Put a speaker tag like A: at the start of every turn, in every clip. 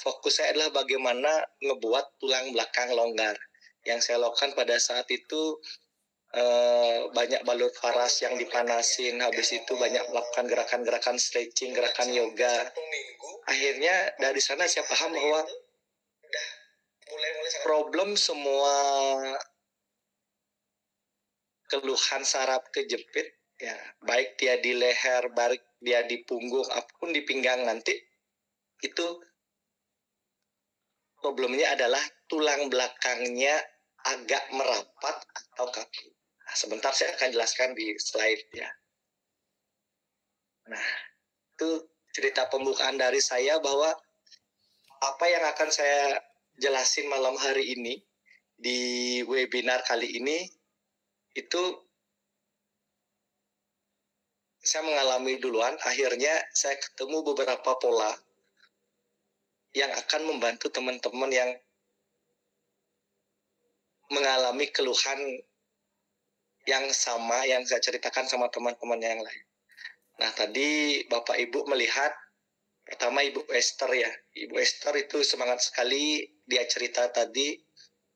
A: fokus saya adalah bagaimana ngebuat tulang belakang longgar. Yang saya lakukan pada saat itu banyak balur faras yang dipanasin, habis itu banyak melakukan gerakan-gerakan stretching, gerakan yoga. Akhirnya dari sana saya paham bahwa problem semua keluhan saraf kejepit, ya baik dia di leher, baik dia di punggung, apapun di pinggang nanti, itu problemnya adalah tulang belakangnya agak merapat atau kaku. Nah, sebentar saya akan jelaskan di slide ya. Nah, itu cerita pembukaan dari saya bahwa apa yang akan saya jelasin malam hari ini di webinar kali ini itu saya mengalami duluan. Akhirnya saya ketemu beberapa pola yang akan membantu teman-teman yang mengalami keluhan yang sama yang saya ceritakan sama teman-teman yang lain. Nah, tadi Bapak Ibu melihat pertama Ibu Esther ya. Ibu Esther itu semangat sekali, dia cerita tadi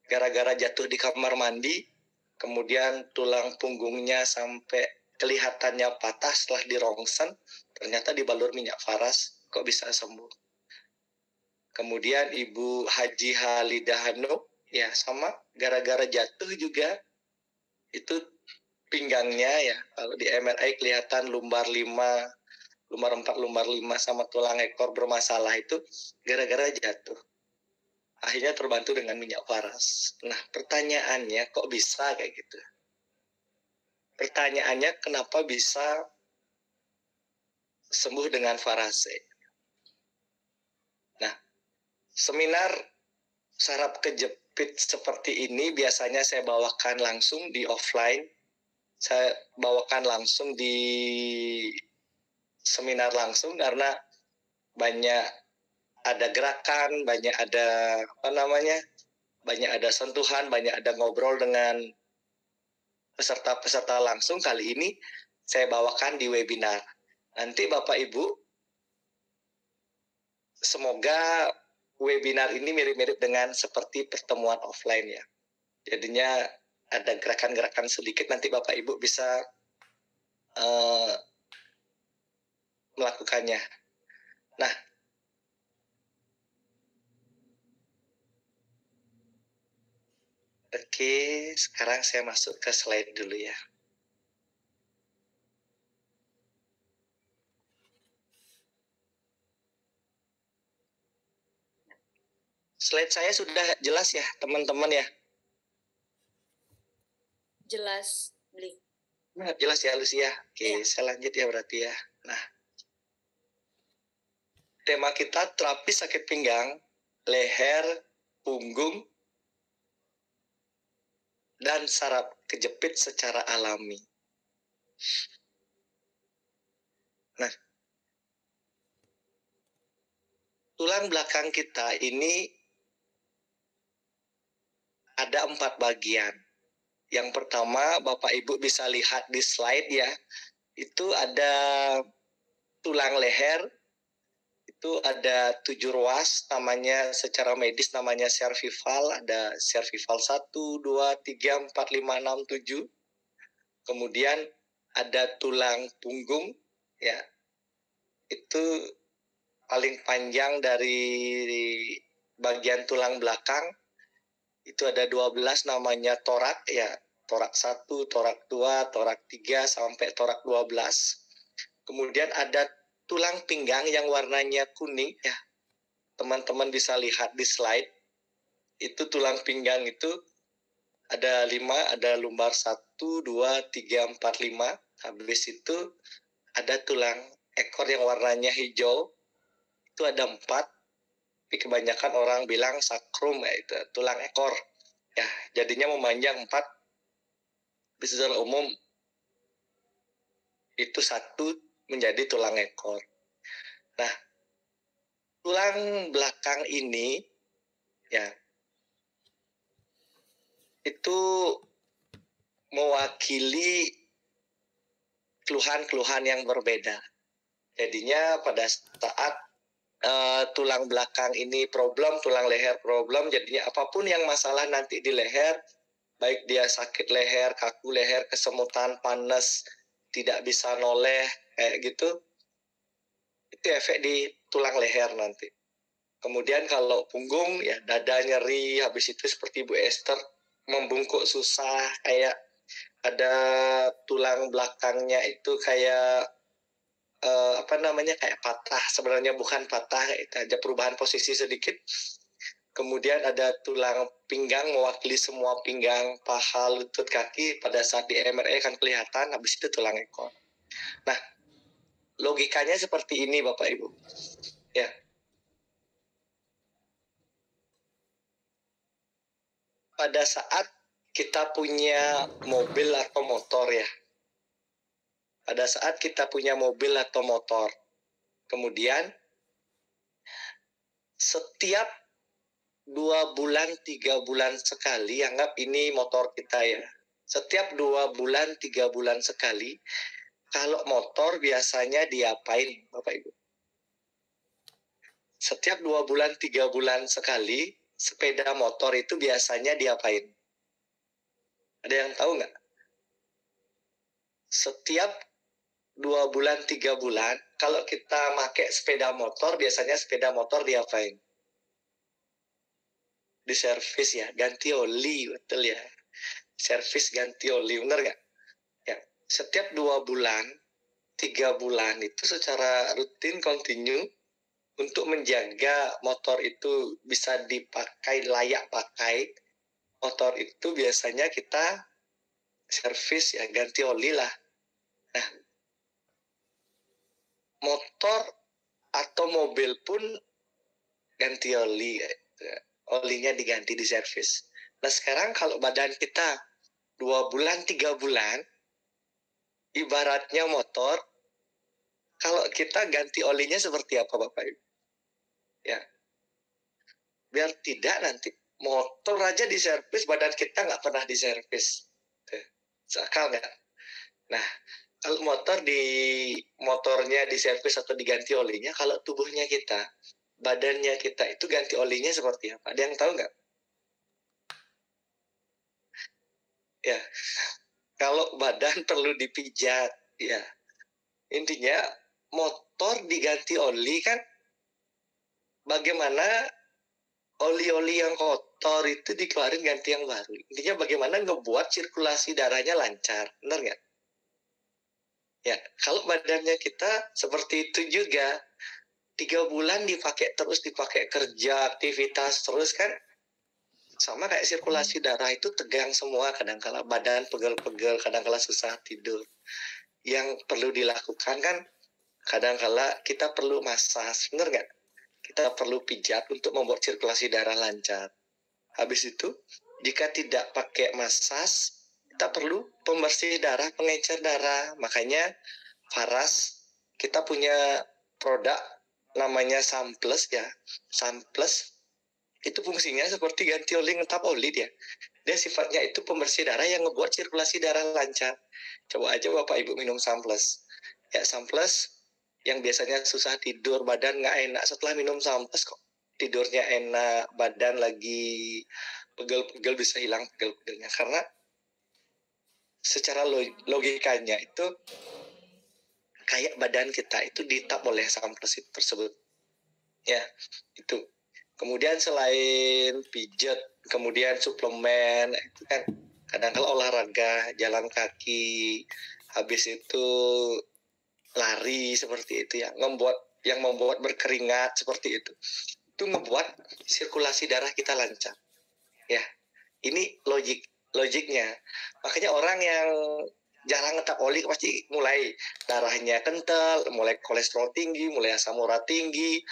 A: gara-gara jatuh di kamar mandi, kemudian tulang punggungnya sampai kelihatannya patah setelah dirongsen, ternyata dibalur minyak faras, kok bisa sembuh. Kemudian Ibu Haji Halidah Hanu, ya sama, gara-gara jatuh juga, itu pinggangnya ya, kalau di MRI kelihatan lumbar 5, lumbar 4, lumbar 5 sama tulang ekor bermasalah itu gara-gara jatuh. Akhirnya terbantu dengan minyak faras. Nah, pertanyaannya kok bisa kayak gitu? Pertanyaannya kenapa bisa sembuh dengan farase? Nah, seminar saraf kejepit seperti ini biasanya saya bawakan langsung di offline. Saya bawakan langsung di seminar langsung karena banyak ada gerakan, banyak ada banyak ada sentuhan, banyak ada ngobrol dengan peserta-peserta langsung. Kali ini saya bawakan di webinar. Nanti Bapak Ibu, semoga webinar ini mirip-mirip dengan seperti pertemuan offline ya. Jadinya ada gerakan-gerakan sedikit, nanti Bapak Ibu bisa melakukannya. Nah, oke, sekarang saya masuk ke slide dulu ya. Slide saya sudah jelas ya, teman-teman ya?
B: Jelas, Blik.
A: Nah, jelas ya, Lucia. Oke, ya. Saya lanjut ya berarti ya. Nah, tema kita terapi sakit pinggang, leher, punggung, dan saraf kejepit secara alami. Nah, tulang belakang kita ini ada 4 bagian. Yang pertama, Bapak Ibu bisa lihat di slide ya, itu ada tulang leher, itu ada 7 ruas, namanya secara medis namanya cervical, ada cervical 1, 2, 3, 4, 5, 6, 7. Kemudian ada tulang punggung, ya, itu paling panjang dari bagian tulang belakang, itu ada 12 namanya torak, ya, torak 1, torak 2, torak 3, sampai torak 12. Kemudian ada tulang pinggang yang warnanya kuning, ya, teman-teman bisa lihat di slide, itu tulang pinggang itu ada 5, ada lumbar 1, 2, 3, 4, 5. Habis itu ada tulang ekor yang warnanya hijau, itu ada 4. Tapi kebanyakan orang bilang sakrum, ya, itu tulang ekor. Ya, jadinya memanjang 4. Tapi secara umum itu 1 menjadi tulang ekor. Nah, tulang belakang ini ya itu mewakili keluhan-keluhan yang berbeda. Jadinya pada saat tulang belakang ini problem, tulang leher problem, jadinya apapun yang masalah nanti di leher, baik dia sakit leher, kaku leher, kesemutan, panas, tidak bisa noleh, kayak gitu, itu efek di tulang leher nanti. Kemudian kalau punggung, ya dada nyeri, habis itu seperti Bu Esther, membungkuk susah, kayak ada tulang belakangnya itu kayak kayak patah, sebenarnya bukan patah, itu ada perubahan posisi sedikit. Kemudian ada tulang pinggang mewakili semua pinggang, paha, lutut, kaki. Pada saat di MRI kan kelihatan, habis itu tulang ekor. Nah, logikanya seperti ini Bapak Ibu. Ya. Pada saat kita punya mobil atau motor ya. Pada saat kita punya mobil atau motor, kemudian setiap 2 bulan, 3 bulan sekali, anggap ini motor kita ya. Setiap 2 bulan, 3 bulan sekali, kalau motor biasanya diapain Bapak Ibu? Setiap 2 bulan, 3 bulan sekali, sepeda motor itu biasanya diapain? Ada yang tahu nggak? Setiap 2 bulan, 3 bulan, kalau kita pakai sepeda motor, biasanya sepeda motor diapain? Diservis ya, ganti oli, betul ya. Servis ganti oli, bener nggak? Ya, setiap 2 bulan, 3 bulan itu secara rutin, kontinu, untuk menjaga motor itu bisa dipakai, layak pakai, motor itu biasanya kita servis ya, ganti oli lah. Nah, motor atau mobil pun ganti oli, olinya diganti di servis. Nah sekarang kalau badan kita 2 bulan, 3 bulan, ibaratnya motor, kalau kita ganti olinya seperti apa Bapak Ibu? Ya, biar tidak nanti motor aja diservis, badan kita nggak pernah diservis. Sakal nggak? Nah, kalau motornya diservis atau diganti olinya, kalau tubuhnya kita, badannya kita itu ganti olinya seperti apa? Ada yang tahu nggak? Ya, kalau badan perlu dipijat, ya. Intinya motor diganti oli kan, bagaimana oli-oli yang kotor itu dikeluarin ganti yang baru. Intinya bagaimana ngebuat sirkulasi darahnya lancar, benar nggak? Ya, kalau badannya kita seperti itu juga, 3 bulan dipakai terus, dipakai kerja, aktivitas terus kan, sama kayak sirkulasi darah itu tegang semua, kadang-kala badan pegel-pegel, kadang-kala susah tidur. Yang perlu dilakukan kan, kadang-kala kita perlu masas, benar nggak? Kita perlu pijat untuk membuat sirkulasi darah lancar. Habis itu, jika tidak pakai masas, kita perlu pembersih darah, pengencer darah. Makanya Faras, kita punya produk namanya Samples ya. Samples itu fungsinya seperti ganti oli, ngetap oli dia. Dia sifatnya itu pembersih darah yang ngebuat sirkulasi darah lancar. Coba aja Bapak Ibu minum Samples. Ya, Samples yang biasanya susah tidur, badan nggak enak, setelah minum Samples kok tidurnya enak, badan lagi pegel-pegel bisa hilang pegel-pegelnya. Karena secara logikanya itu kayak badan kita itu ditap oleh Samples tersebut. Ya, itu. Kemudian selain pijat, kemudian suplemen, itu kan kadang-kala olahraga, jalan kaki, habis itu lari seperti itu ya, yang membuat berkeringat seperti itu ngebuat sirkulasi darah kita lancar. Ya, ini logiknya. Makanya orang yang jarang ngetap oli pasti mulai darahnya kental, mulai kolesterol tinggi, mulai asam urat tinggi,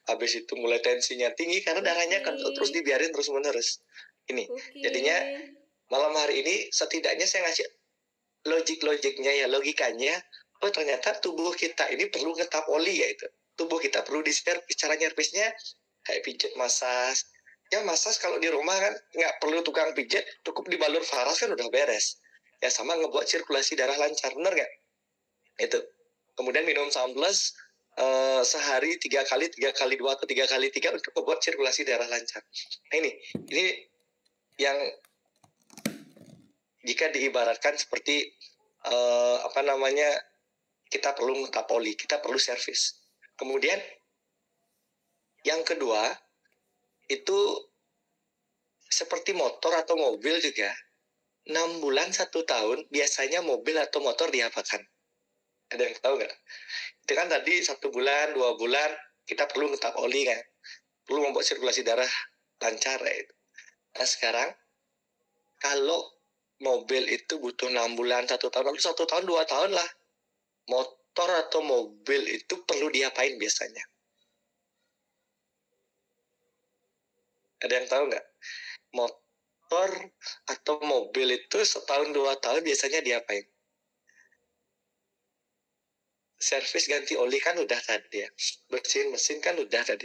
A: habis itu mulai tensinya tinggi karena darahnya kental terus dibiarin terus menerus. Ini jadinya malam hari ini setidaknya saya ngasih logiknya ya, logikanya. Oh ternyata tubuh kita ini perlu ngetap oli ya itu. Tubuh kita perlu diservis. Cara nyervisnya kayak pijat, masas. Ya masas kalau di rumah kan nggak perlu tukang pijat, cukup dibalur Faras kan udah beres. Ya sama ngebuat sirkulasi darah lancar, bener nggak? Itu. Kemudian minum Samples, sehari 3 kali, 3 kali 2 atau 3 kali 3 untuk membuat sirkulasi darah lancar. Nah, ini yang jika diibaratkan seperti kita perlu ngetap oli, kita perlu servis. Kemudian yang kedua itu seperti motor atau mobil juga, 6 bulan 1 tahun biasanya mobil atau motor diapakan? Ada yang tahu nggak? Itu kan tadi 1 bulan 2 bulan kita perlu ngetap oli kan, perlu membuat sirkulasi darah lancar ya itu. Nah sekarang kalau mobil itu butuh 6 bulan 1 tahun, lalu 1 tahun 2 tahun lah, motor atau mobil itu perlu diapain biasanya? Ada yang tahu nggak? Motor atau mobil itu setahun 2 tahun biasanya diapain? Servis ganti oli kan udah tadi ya, bersihin mesin kan udah tadi,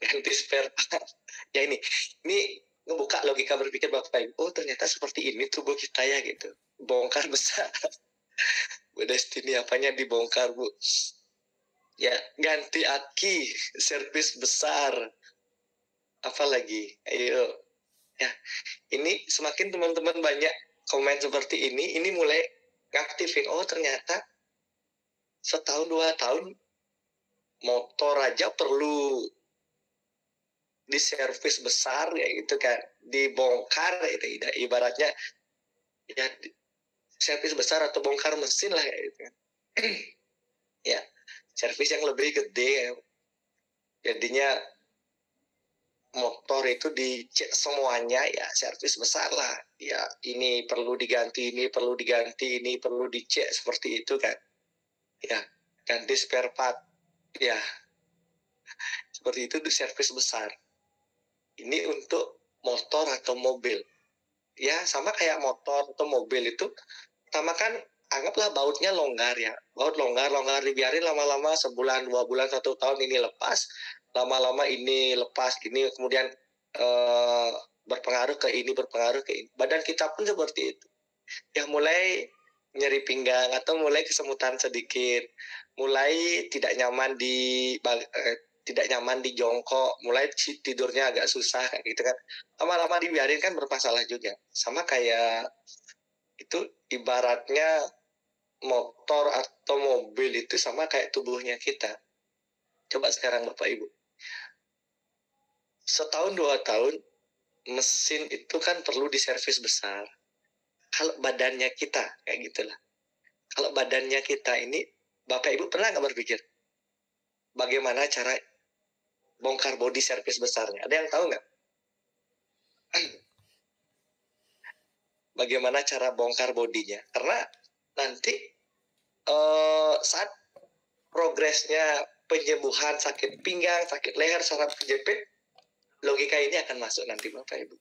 A: ganti spare part. Ya ini ngebuka logika berpikir Bapak Ibu, oh ternyata seperti ini tubuh kita ya gitu, bongkar besar. Bu Destiny apanya dibongkar Bu? Ya ganti aki, servis besar, apalagi ayo ya. Ini semakin teman-teman banyak komen seperti ini mulai ngaktifin, oh ternyata setahun 2 tahun motor aja perlu diservis besar ya gitu kan, dibongkar itu ibaratnya ya, servis besar atau bongkar mesin lah ya gitu kan. Ya servis yang lebih gede ya. Jadinya motor itu dicek semuanya ya, servis besar lah ya, ini perlu diganti, ini perlu diganti, ini perlu dicek, seperti itu kan ya, ganti spare part ya, seperti itu di servis besar. Ini untuk motor atau mobil ya, sama kayak motor atau mobil itu pertama kan anggaplah bautnya longgar ya, baut longgar dibiarin lama-lama sebulan 2 bulan 1 tahun ini lepas, lama-lama ini lepas, ini kemudian berpengaruh ke ini. Badan kita pun seperti itu ya, mulai nyeri pinggang atau mulai kesemutan sedikit, mulai tidak nyaman di jongkok, mulai tidurnya agak susah kayak gitu kan, lama-lama dibiarin kan bermasalah juga. Sama kayak itu ibaratnya motor atau mobil itu sama kayak tubuhnya kita. Coba sekarang Bapak Ibu, setahun 2 tahun mesin itu kan perlu diservis besar. Kalau badannya kita kayak gitulah, kalau badannya kita ini, Bapak Ibu pernah nggak berpikir bagaimana cara bongkar body servis besarnya? Ada yang tahu nggak? Bagaimana cara bongkar bodinya? Karena nanti saat progresnya penyembuhan sakit pinggang, sakit leher, saraf kejepit, logika ini akan masuk nanti Bapak Ibu.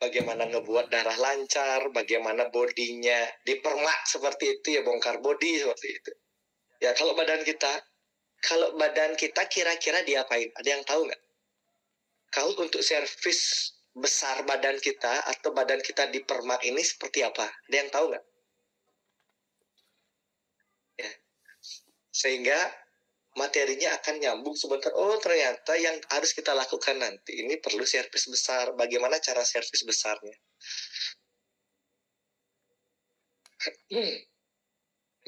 A: Bagaimana ngebuat darah lancar, bagaimana bodinya dipermak seperti itu ya, bongkar body seperti itu. Ya kalau badan kita kira-kira diapain? Ada yang tahu nggak? Kalau untuk servis besar badan kita atau badan kita dipermak ini seperti apa? Ada yang tahu nggak? Ya. Sehingga materinya akan nyambung sebentar. Oh ternyata yang harus kita lakukan nanti ini perlu servis besar. Bagaimana cara servis besarnya?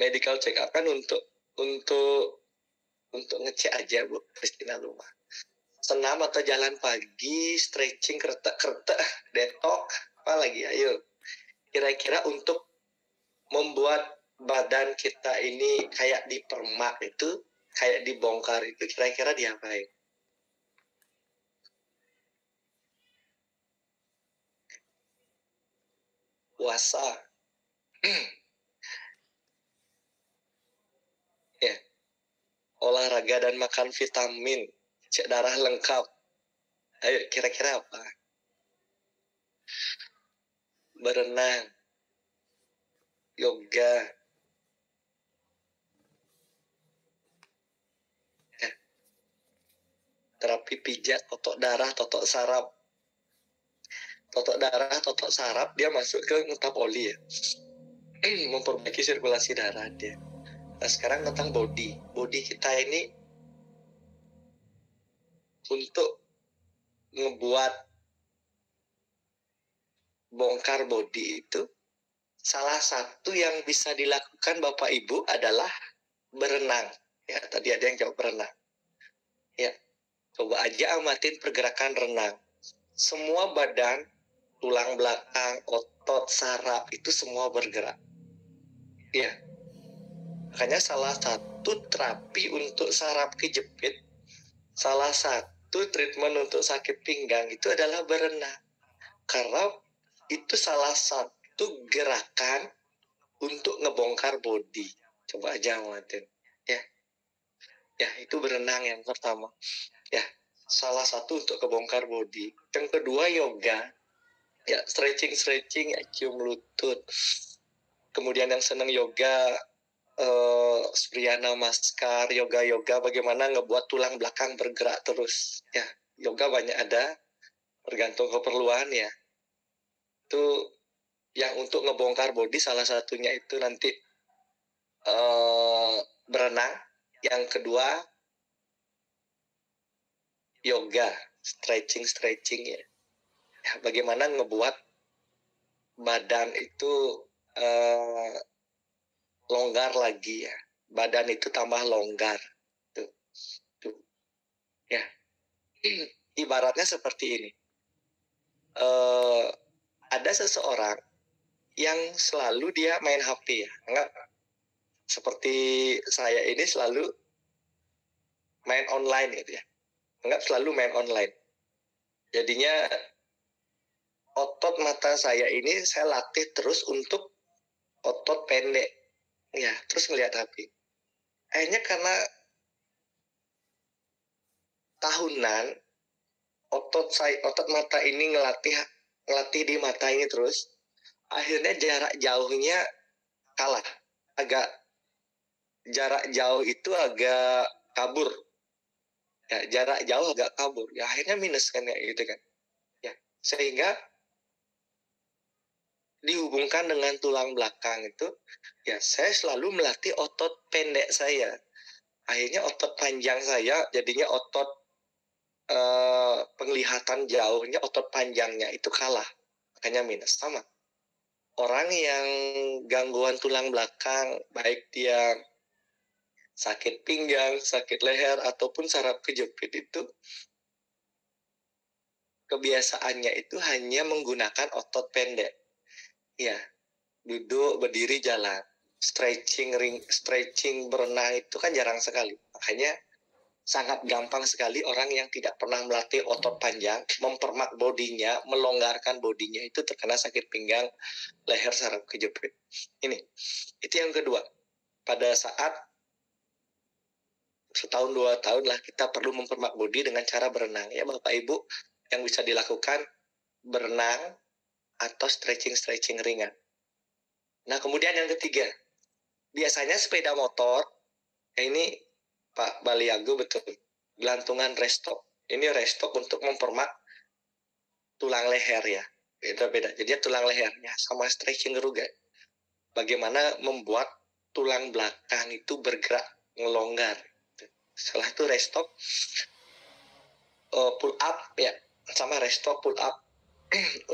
A: Medical check up kan untuk ngecek aja Bu Christina Luma. Senam atau jalan pagi, stretching, kereta, detok, apa lagi? Ayo. Kira-kira untuk membuat badan kita ini kayak dipermak itu, kayak dibongkar itu, kira-kira diapain? Puasa. Ya. Olahraga dan makan vitamin, cek darah lengkap. Ayo kira-kira apa? Berenang, yoga, ya. Terapi pijat, totok darah, totok saraf. Totok darah, totok saraf dia masuk ke ngetap oli ya, memperbaiki sirkulasi darah dia. Nah, sekarang tentang body. Body kita ini untuk ngebuat bongkar body itu, salah satu yang bisa dilakukan Bapak Ibu adalah berenang. Ya, tadi ada yang jawab berenang. Ya, coba aja amatin pergerakan renang. Semua badan, tulang belakang, otot, saraf, itu semua bergerak. Ya, makanya salah satu terapi untuk saraf kejepit, salah satu treatment untuk sakit pinggang itu adalah berenang. Karena itu salah satu gerakan untuk ngebongkar body. Coba aja amatin. Ya, itu berenang yang pertama. Ya, salah satu untuk kebongkar body. Yang kedua yoga. Ya, stretching, ya, cium lutut. Kemudian yang senang yoga, Surya Namaskar, yoga bagaimana ngebuat tulang belakang bergerak terus. Ya, yoga banyak ada, tergantung keperluan ya. Itu yang untuk ngebongkar body salah satunya itu nanti berenang. Yang kedua yoga, stretching ya. Ya, bagaimana ngebuat badan itu longgar lagi ya. Badan itu tambah longgar. Tuh. Ya. Ibaratnya seperti ini. Ada seseorang yang selalu dia main HP ya. Enggak, seperti saya ini selalu main online gitu ya. Enggak selalu main online. Jadinya otot mata saya ini saya latih terus untuk otot pendek. Ya, terus ngelihat HP. Akhirnya karena tahunan otot mata ini ngelatih di mata ini terus, akhirnya jarak jauhnya kalah. Jarak jauh itu agak kabur. Ya, jarak jauh agak kabur. Ya, akhirnya minus kan kayak gitu kan. Ya, sehingga dihubungkan dengan tulang belakang itu, ya saya selalu melatih otot pendek saya. Akhirnya otot panjang saya jadinya otot penglihatan jauhnya, otot panjangnya itu kalah. Makanya minus. Sama. Orang yang gangguan tulang belakang, baik dia sakit pinggang, sakit leher, ataupun saraf kejepit itu, kebiasaannya itu hanya menggunakan otot pendek. Ya, duduk, berdiri, jalan. Stretching, berenang itu kan jarang sekali. Makanya sangat gampang sekali orang yang tidak pernah melatih otot panjang, mempermak bodinya, melonggarkan bodinya, itu terkena sakit pinggang, leher, saraf kejepit. Itu yang kedua. Pada saat setahun 2 tahun lah kita perlu mempermak bodi dengan cara berenang. Ya Bapak Ibu, yang bisa dilakukan berenang atau stretching ringan. Nah, kemudian yang ketiga, biasanya sepeda motor, ini Pak Baliago betul, gelantungan restock. Ini restock untuk mempermak tulang leher ya. Beda-beda. Jadi tulang lehernya sama stretching juga. Bagaimana membuat tulang belakang itu bergerak, ngelonggar. Setelah itu restock, pull up ya, sama restock pull up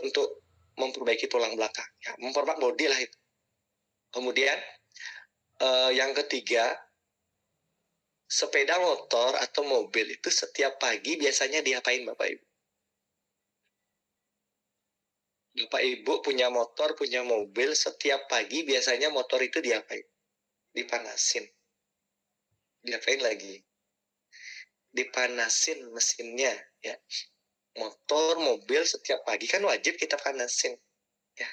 A: untuk memperbaiki tulang belakang. Ya, mempermak body lah itu. Kemudian yang ketiga, sepeda motor atau mobil itu setiap pagi biasanya diapain Bapak Ibu? Bapak Ibu punya motor, punya mobil, setiap pagi biasanya motor itu diapain? Dipanasin. Diapain lagi? Dipanasin mesinnya ya. Motor, mobil setiap pagi kan wajib kita panasin. Ya.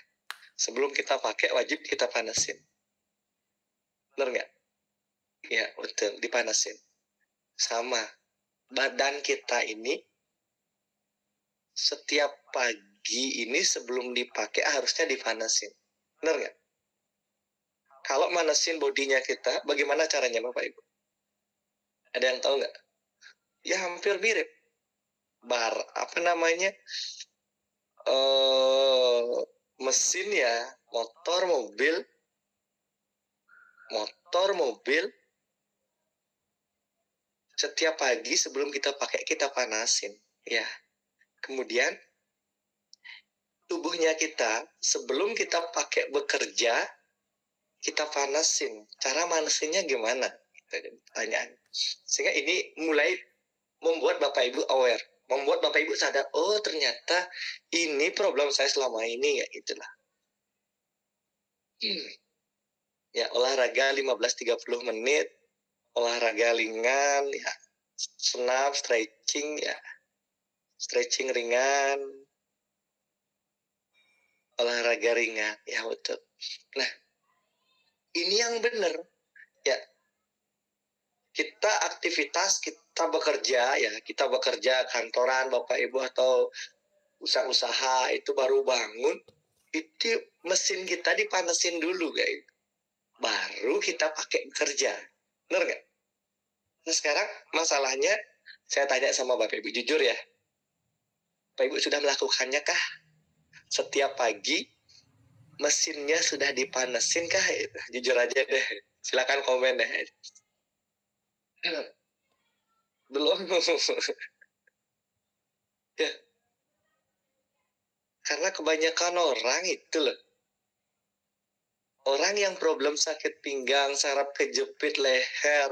A: Sebelum kita pakai wajib kita panasin. Benar nggak? Ya, betul, dipanasin. Sama. Badan kita ini setiap pagi ini sebelum dipakai harusnya dipanasin. Benar nggak? Kalau manasin bodinya kita, bagaimana caranya Bapak Ibu? Ada yang tahu nggak? Ya hampir mirip. Mesin ya, motor, mobil, motor, mobil, setiap pagi sebelum kita pakai kita panasin, ya. Kemudian tubuhnya kita sebelum kita pakai bekerja kita panasin. Cara manasinnya gimana? Pertanyaan. Sehingga ini mulai membuat Bapak Ibu aware, membuat Bapak Ibu sadar, oh ternyata ini problem saya selama ini, ya itulah. Ya, olahraga 15-30 menit, olahraga ringan, ya, senam, stretching, ya, stretching ringan, olahraga ringan, ya betul. Nah, ini yang benar, ya. Kita aktivitas, kita bekerja, ya, kita bekerja kantoran, Bapak Ibu atau usaha-usaha itu baru bangun, itu mesin kita dipanasin dulu, guys. Baru kita pakai bekerja, benar nggak? Nah sekarang masalahnya, saya tanya sama Bapak Ibu, jujur ya, Bapak Ibu sudah melakukannya kah? Setiap pagi mesinnya sudah dipanasin kah? Jujur aja deh, silakan komen deh. Belum. Ya. Karena kebanyakan orang itu loh, orang yang problem sakit pinggang, saraf kejepit, leher,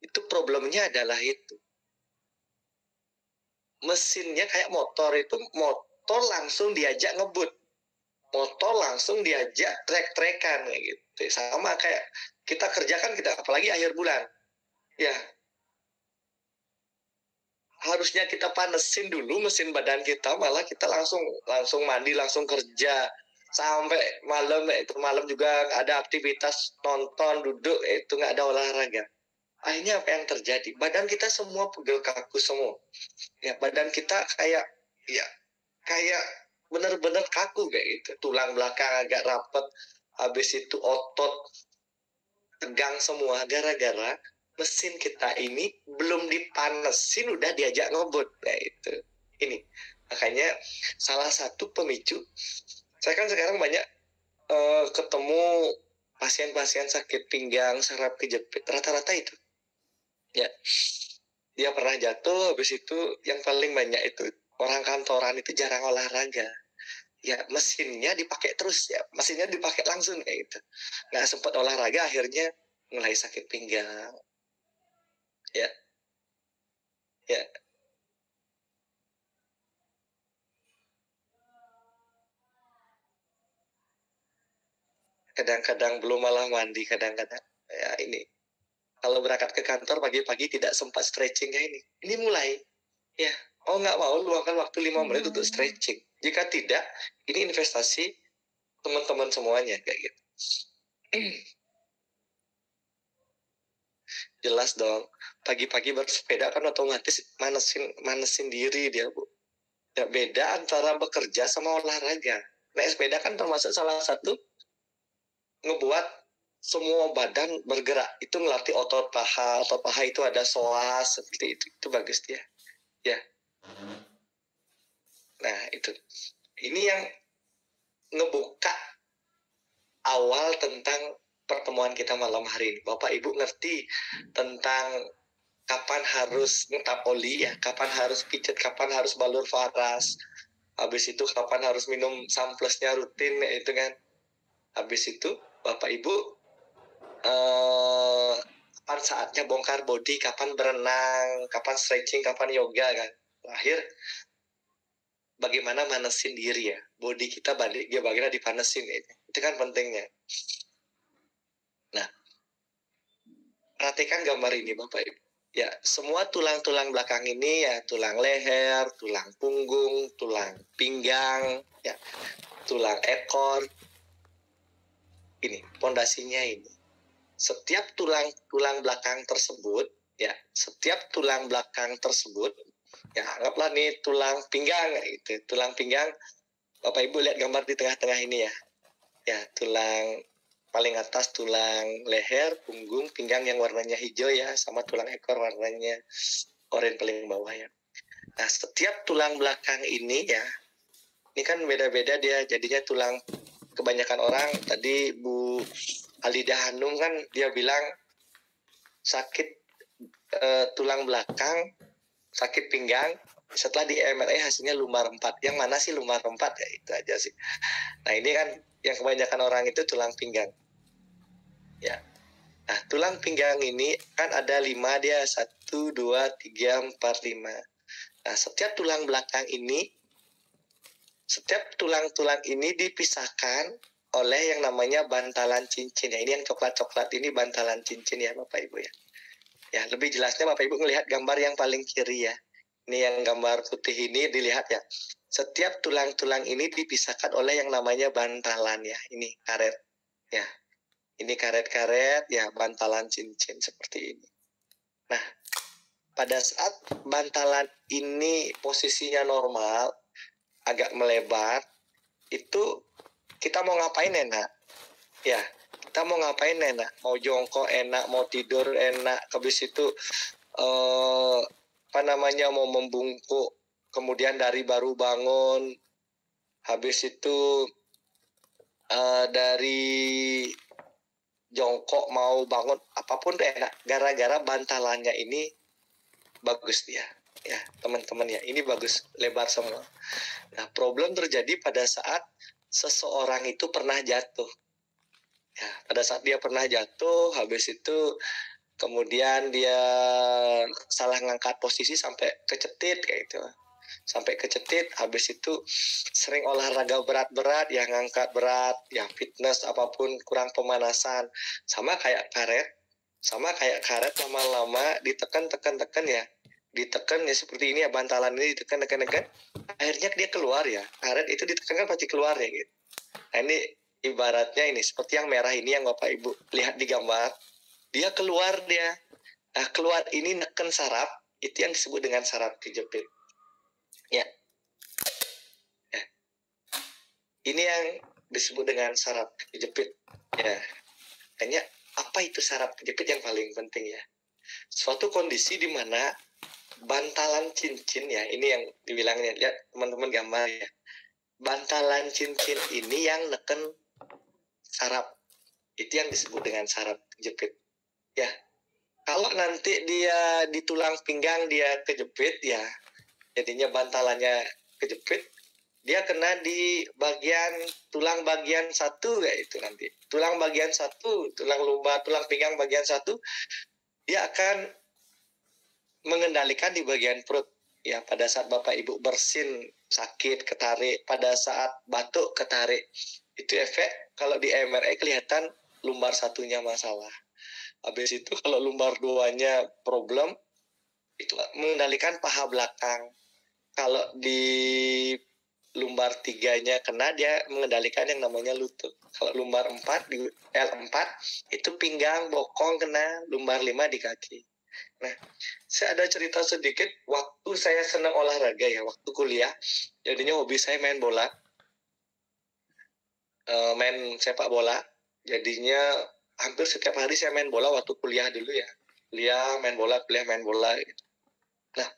A: itu problemnya adalah itu. Mesinnya kayak motor, itu motor langsung diajak ngebut, motor langsung diajak trek-trekan gitu. Sama kayak kita kerjakan, kita apalagi akhir bulan, ya harusnya kita panesin dulu mesin badan kita, malah kita langsung mandi, langsung kerja sampai malam. Itu malam juga ada aktivitas nonton, duduk, itu nggak ada olahraga. Akhirnya apa yang terjadi? Badan kita semua pegel kaku semua. Ya, badan kita kayak benar-benar kaku kayak gitu. Tulang belakang agak rapet, habis itu otot tegang semua gara-gara mesin kita ini belum dipanesin udah diajak ngebut. Nah itu, ini makanya salah satu pemicu. Saya kan sekarang banyak ketemu pasien-pasien sakit pinggang, saraf kejepit, rata-rata itu, ya, dia pernah jatuh, habis itu yang paling banyak itu orang kantoran itu jarang olahraga. Ya mesinnya dipakai terus, ya mesinnya dipakai langsung kayak gitu, nggak sempat olahraga, akhirnya mulai sakit pinggang, ya. Ya, kadang-kadang belum malah mandi, kadang-kadang ya ini kalau berangkat ke kantor pagi-pagi tidak sempat stretching kayak ini mulai, ya, oh nggak mau luangkan waktu 5 menit untuk stretching. Jika tidak, ini investasi teman-teman semuanya kayak gitu. Jelas dong, pagi-pagi bersepeda kan otomatis manesin diri dia, Bu. Ya, beda antara bekerja sama olahraga. Naik sepeda kan termasuk salah satu ngebuat semua badan bergerak. Itu melatih otot paha. Otot paha itu ada psoas seperti itu. Itu bagus dia. Ya. Nah, itu. Ini yang ngebuka awal tentang pertemuan kita malam hari ini. Bapak Ibu ngerti tentang kapan harus ngetap oli, ya, kapan harus pijet, kapan harus balur varas. Habis itu kapan harus minum samplesnya rutin, ya, itu kan. Habis itu Bapak Ibu kapan saatnya bongkar body, kapan berenang, kapan stretching, kapan yoga kan. Terakhir bagaimana manesin diri, ya, body kita balik dia bagaimana dipanesin, ya. Itu kan pentingnya. Nah, perhatikan gambar ini Bapak Ibu. Ya, semua tulang-tulang belakang ini, ya, tulang leher, tulang punggung, tulang pinggang, ya, tulang ekor. Ini pondasinya ini. Setiap tulang belakang tersebut, ya, setiap tulang belakang tersebut, ya, anggaplah nih tulang pinggang, itu tulang pinggang. Bapak Ibu lihat gambar di tengah-tengah ini, ya. Ya, tulang paling atas tulang leher, punggung, pinggang yang warnanya hijau, ya, sama tulang ekor warnanya oranye paling bawah, ya. Nah, setiap tulang belakang ini, ya, ini kan beda-beda dia jadinya tulang. Kebanyakan orang tadi Bu Alida Hanum kan dia bilang sakit tulang belakang, sakit pinggang, setelah di MRI hasilnya lumbar 4. Yang mana sih lumbar 4? Ya itu aja sih. Nah ini kan yang kebanyakan orang itu tulang pinggang. Ya. Nah tulang pinggang ini kan ada 5 dia, 1, 2, 3, 4, 5. Nah setiap tulang belakang ini, setiap tulang-tulang ini dipisahkan oleh yang namanya bantalan cincin. Ya ini yang coklat-coklat ini bantalan cincin ya Bapak Ibu ya. Ya lebih jelasnya Bapak Ibu melihat gambar yang paling kiri ya. Ini yang gambar putih ini dilihat ya. Setiap tulang-tulang ini dipisahkan oleh yang namanya bantalan ya. Ini karet ya. Ini karet-karet ya, bantalan cincin seperti ini. Nah, pada saat bantalan ini posisinya normal, agak melebar, itu kita mau ngapain enak? Ya, kita mau ngapain enak? Mau jongkok enak, mau tidur enak, habis itu mau membungkuk, kemudian dari baru bangun, habis itu dari jongkok mau bangun, apapun tuh enak, gara-gara bantalannya ini bagus dia ya teman-teman ya, ini bagus, lebar semua. Nah problem terjadi pada saat seseorang itu pernah jatuh ya, pada saat dia pernah jatuh, habis itu kemudian dia salah ngangkat posisi sampai kecetit kayak gitu, sampai kecetit, habis itu sering olahraga berat-berat ya, ngangkat berat ya, fitness apapun, kurang pemanasan, sama kayak karet lama-lama ditekan ya, ditekan ya seperti ini ya, bantalan ini ditekan, akhirnya dia keluar ya, karet itu ditekan kan pasti keluar ya gitu. Nah ini ibaratnya ini seperti yang merah ini yang Bapak Ibu lihat di gambar, dia keluar dia. Nah keluar ini neken saraf, itu yang disebut dengan saraf kejepit ya. Ini yang disebut dengan saraf kejepit ya. Hanya apa itu saraf kejepit yang paling penting ya? Suatu kondisi di mana bantalan cincin ya, ini yang dibilangnya, lihat teman-teman gambar ya. Bantalan cincin ini yang neken saraf, itu yang disebut dengan saraf kejepit ya. Kalau nanti dia di tulang pinggang dia kejepit ya, jadinya bantalannya kejepit, dia kena di tulang bagian 1 kayak itu nanti. Tulang bagian 1, tulang lumbar, tulang pinggang bagian 1, dia akan mengendalikan di bagian perut. Ya, pada saat Bapak Ibu bersin sakit, ketarik, pada saat batuk ketarik. Itu efek kalau di MRI kelihatan lumbar 1-nya masalah. Habis itu kalau lumbar 2-nya problem, itu mengendalikan paha belakang. Kalau di lumbar 3-nya kena, dia mengendalikan yang namanya lutut. Kalau lumbar 4 di L4 itu pinggang, bokong kena, lumbar 5 di kaki. Nah, saya ada cerita sedikit waktu saya senang olahraga ya, waktu kuliah. Jadinya hobi saya main bola, main sepak bola. Jadinya hampir setiap hari saya main bola waktu kuliah dulu ya. Kuliah main bola gitu. Nah,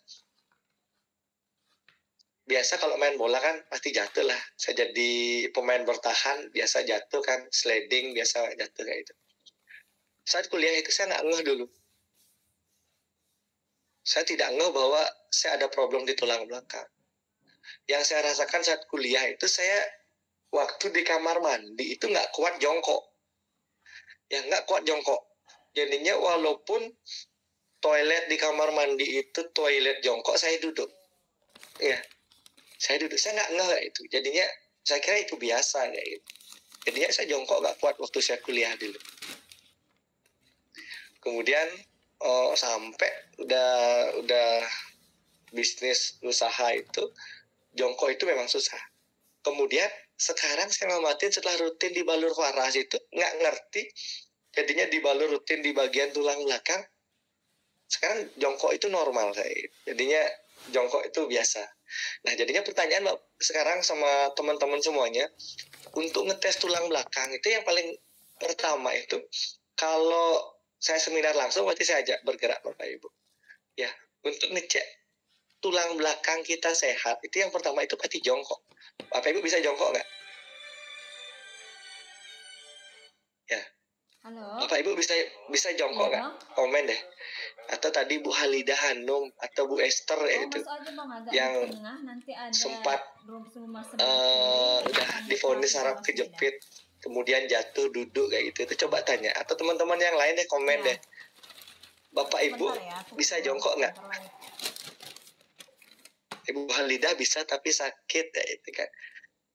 A: biasa kalau main bola kan pasti jatuh lah. Saya jadi pemain bertahan, biasa jatuh kan, sliding biasa jatuh kayak itu. Saat kuliah itu saya nggak ngeh dulu. Saya tidak ngeh bahwa saya ada problem di tulang belakang. Yang saya rasakan saat kuliah itu, saya waktu di kamar mandi itu nggak kuat jongkok. Ya nggak kuat jongkok. Jadinya walaupun toilet di kamar mandi itu toilet jongkok, saya duduk. Ya, saya duduk. Saya nggak ngeh itu. Jadinya saya kira itu biasa kayak gitu. Jadinya saya jongkok nggak kuat waktu saya kuliah dulu. Kemudian sampai udah bisnis usaha itu, jongkok itu memang susah. Kemudian sekarang saya ngamatin setelah rutin di balur waras itu nggak ngerti, jadinya di balur rutin di bagian tulang belakang, sekarang jongkok itu normal saya. Jadinya jongkok itu biasa. Nah jadinya pertanyaan sekarang sama teman-teman semuanya, untuk ngetes tulang belakang itu yang paling pertama itu, kalau saya seminar langsung berarti saya ajak bergerak Bapak Ibu ya, untuk ngecek tulang belakang kita sehat, itu yang pertama itu pasti jongkok. Bapak Ibu bisa jongkok nggak? Ya.
B: Halo.
A: Bapak Ibu bisa jongkok nggak? Komen deh. Atau tadi Bu Halida Hanum atau Bu Esther itu
B: Masuk aja Bang, agak
A: yang
B: di tengah, nanti ada
A: sempat
B: rumah sebelah kiri,
A: udah divonis saraf kejepit, kemudian jatuh duduk kayak gitu. Itu coba tanya. Atau teman-teman yang lain deh komen deh. Bapak Ibu bisa jongkok nggak? Ibu Halidah bisa tapi sakit ya itu kan.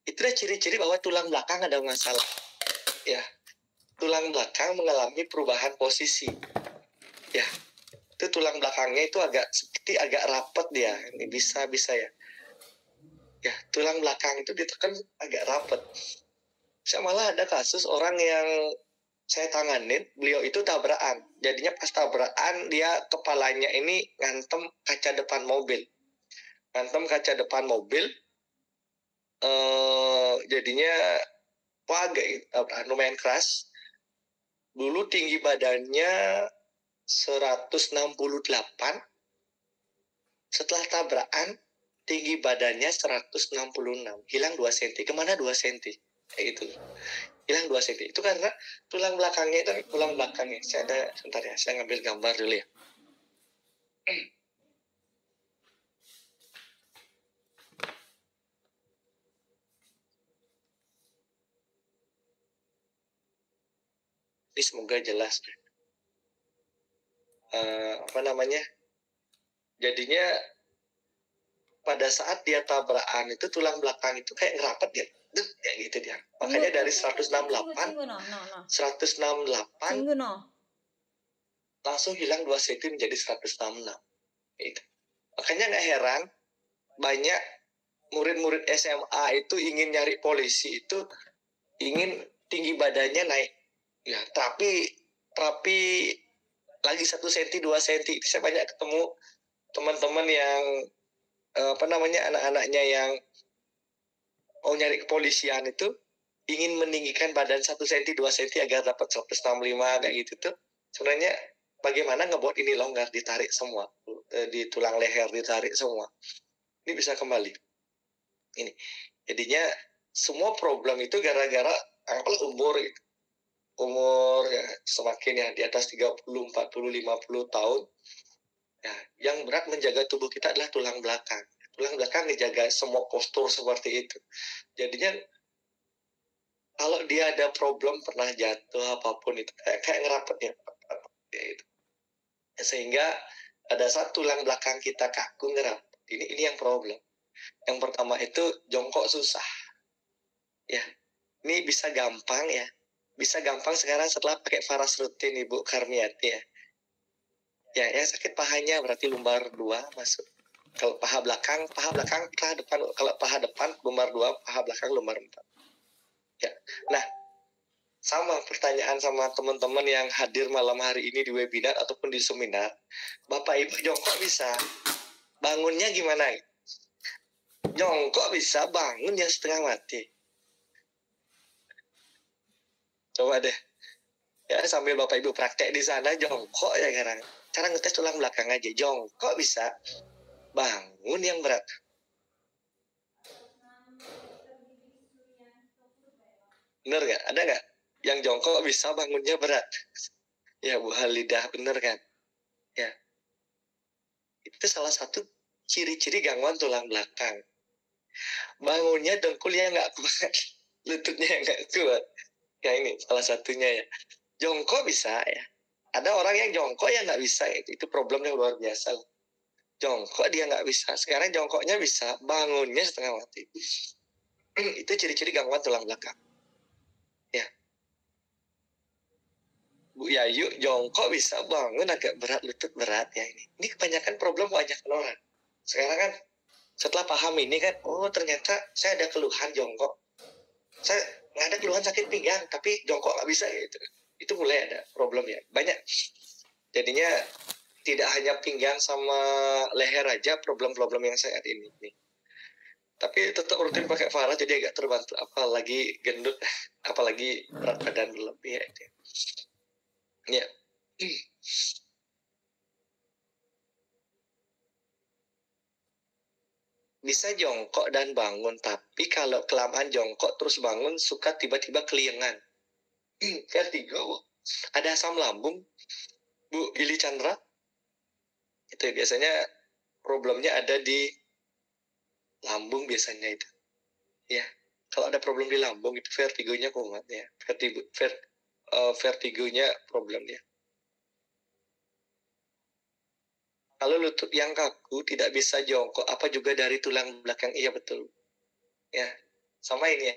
A: Itulah ciri-ciri bahwa tulang belakang ada masalah. Ya, tulang belakang mengalami perubahan posisi. Ya, itu tulang belakangnya itu agak rapat dia. Ini bisa ya. Ya, tulang belakang itu ditekan agak rapat. Saya malah ada kasus orang yang saya tanganin, beliau itu tabrakan. Jadinya pas tabrakan dia kepalanya ini ngantem kaca depan mobil. Jadinya agak lumayan keras. Dulu tinggi badannya 168. Setelah tabrakan tinggi badannya 166. Hilang 2 cm. Kemana 2 cm? Kayak gitu. Hilang 2 cm. Itu karena tulang belakangnya itu tulang belakangnya. Sebentar ya, saya ngambil gambar dulu ya. Ini semoga jelas. Jadinya pada saat dia tabrakan itu tulang belakang itu kayak ngerapat ya. Kayak gitu dia. Makanya dari 168 langsung hilang 2 cm menjadi 166. Gitu. Makanya nggak heran banyak murid-murid SMA itu ingin nyari polisi itu ingin tinggi badannya naik. Ya, tapi lagi 1 cm 2 cm. Saya banyak ketemu teman-teman yang anak-anaknya yang mau nyari kepolisian itu ingin meninggikan badan 1 cm 2 cm agar dapat 165 kayak gitu tuh. Sebenarnya bagaimana ngebuat ini longgar, ditarik semua di tulang leher, ditarik semua. Ini bisa kembali. Ini jadinya semua problem itu gara-gara umur ya semakin ya di atas 30, 40, 50 tahun ya, yang berat menjaga tubuh kita adalah tulang belakang. Tulang belakang menjaga semua postur seperti itu. Jadinya kalau dia ada problem, pernah jatuh apapun itu kayak ngerapet ya itu. Sehingga pada saat tulang belakang kita kaku ngerapet, ini yang problem. Yang pertama itu jongkok susah. Ya, ini bisa gampang ya. Bisa gampang sekarang setelah pakai Faras rutin Ibu Karmiati ya. Ya, yang sakit pahanya berarti lumbar 2 masuk. Kalau paha belakang, paha depan. Kalau paha depan lumbar 2, paha belakang lumbar 4. Ya. Nah, sama pertanyaan sama teman-teman yang hadir malam hari ini di webinar ataupun di seminar. Bapak Ibu jongkok bisa. Bangunnya gimana? Jongkok bisa, bangun yang setengah mati. Coba deh. Ya, sambil Bapak Ibu praktek di sana jongkok ya sekarang. Cara ngetes tulang belakang aja. Jongkok bisa, bangun yang berat. Bener gak? Ada gak? Yang jongkok bisa bangunnya berat. Ya Bu Halidah, bener kan? Ya. Itu salah satu ciri-ciri gangguan tulang belakang. Bangunnya dengkulnya nggak kuat, lututnya nggak kuat. Ya ini salah satunya ya. Jongkok bisa ya. Ada orang yang jongkok yang nggak bisa, itu problemnya luar biasa. Jongkok dia nggak bisa. Sekarang jongkoknya bisa, bangunnya setengah mati. Itu ciri-ciri gangguan tulang belakang. Ya. Bu Yayu jongkok bisa, bangun agak berat, lutut berat ya ini. Ini kebanyakan problem banyak orang. Sekarang kan setelah paham ini kan, oh ternyata saya ada keluhan jongkok. Saya nggak ada keluhan sakit pinggang, tapi jongkok nggak bisa gitu. Itu mulai ada problem ya. Banyak. Jadinya tidak hanya pinggang sama leher aja problem-problem yang saat ini. Tapi tetap rutin pakai Farah jadi agak terbantu. Apalagi gendut, apalagi berat badan berlebih ya. Ya. Bisa jongkok dan bangun, tapi kalau kelamaan jongkok terus bangun suka tiba-tiba keliengan. Vertigo. Ada asam lambung, Bu Gili Chandra? Itu biasanya problemnya ada di lambung biasanya itu. Ya, kalau ada problem di lambung itu vertigonya kumat ya. Vertigonya problemnya. Kalau lutut yang kaku tidak bisa jongkok, apa juga dari tulang belakang? Iya betul. Ya, sama ini ya.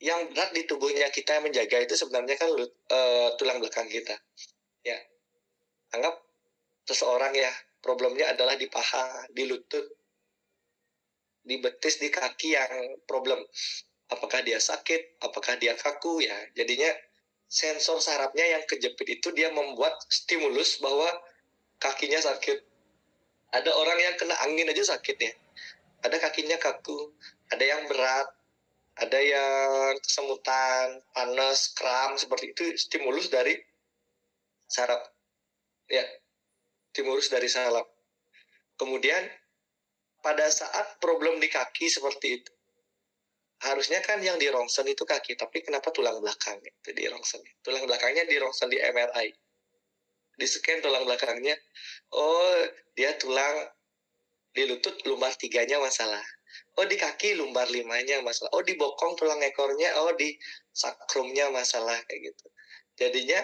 A: Yang berat di tubuhnya kita menjaga itu sebenarnya kan tulang belakang kita. Ya, anggap seseorang ya problemnya adalah di paha, di lutut, di betis, di kaki yang problem. Apakah dia sakit? Apakah dia kaku ya? Jadinya sensor sarafnya yang kejepit itu dia membuat stimulus bahwa kakinya sakit. Ada orang yang kena angin aja sakit ya. Ada kakinya kaku, ada yang berat, ada yang kesemutan, panas, kram, seperti itu stimulus dari saraf. Ya, stimulus dari saraf. Kemudian pada saat problem di kaki seperti itu, harusnya kan yang dirongsen itu kaki, tapi kenapa tulang belakang itu dirongsen? Tulang belakangnya dirongsen di MRI. Di scan tulang belakangnya, oh dia tulang di lutut lumbar 3-nya masalah. Oh di kaki lumbar 5-nya masalah. Oh di bokong tulang ekornya, oh di sakrumnya masalah kayak gitu. Jadinya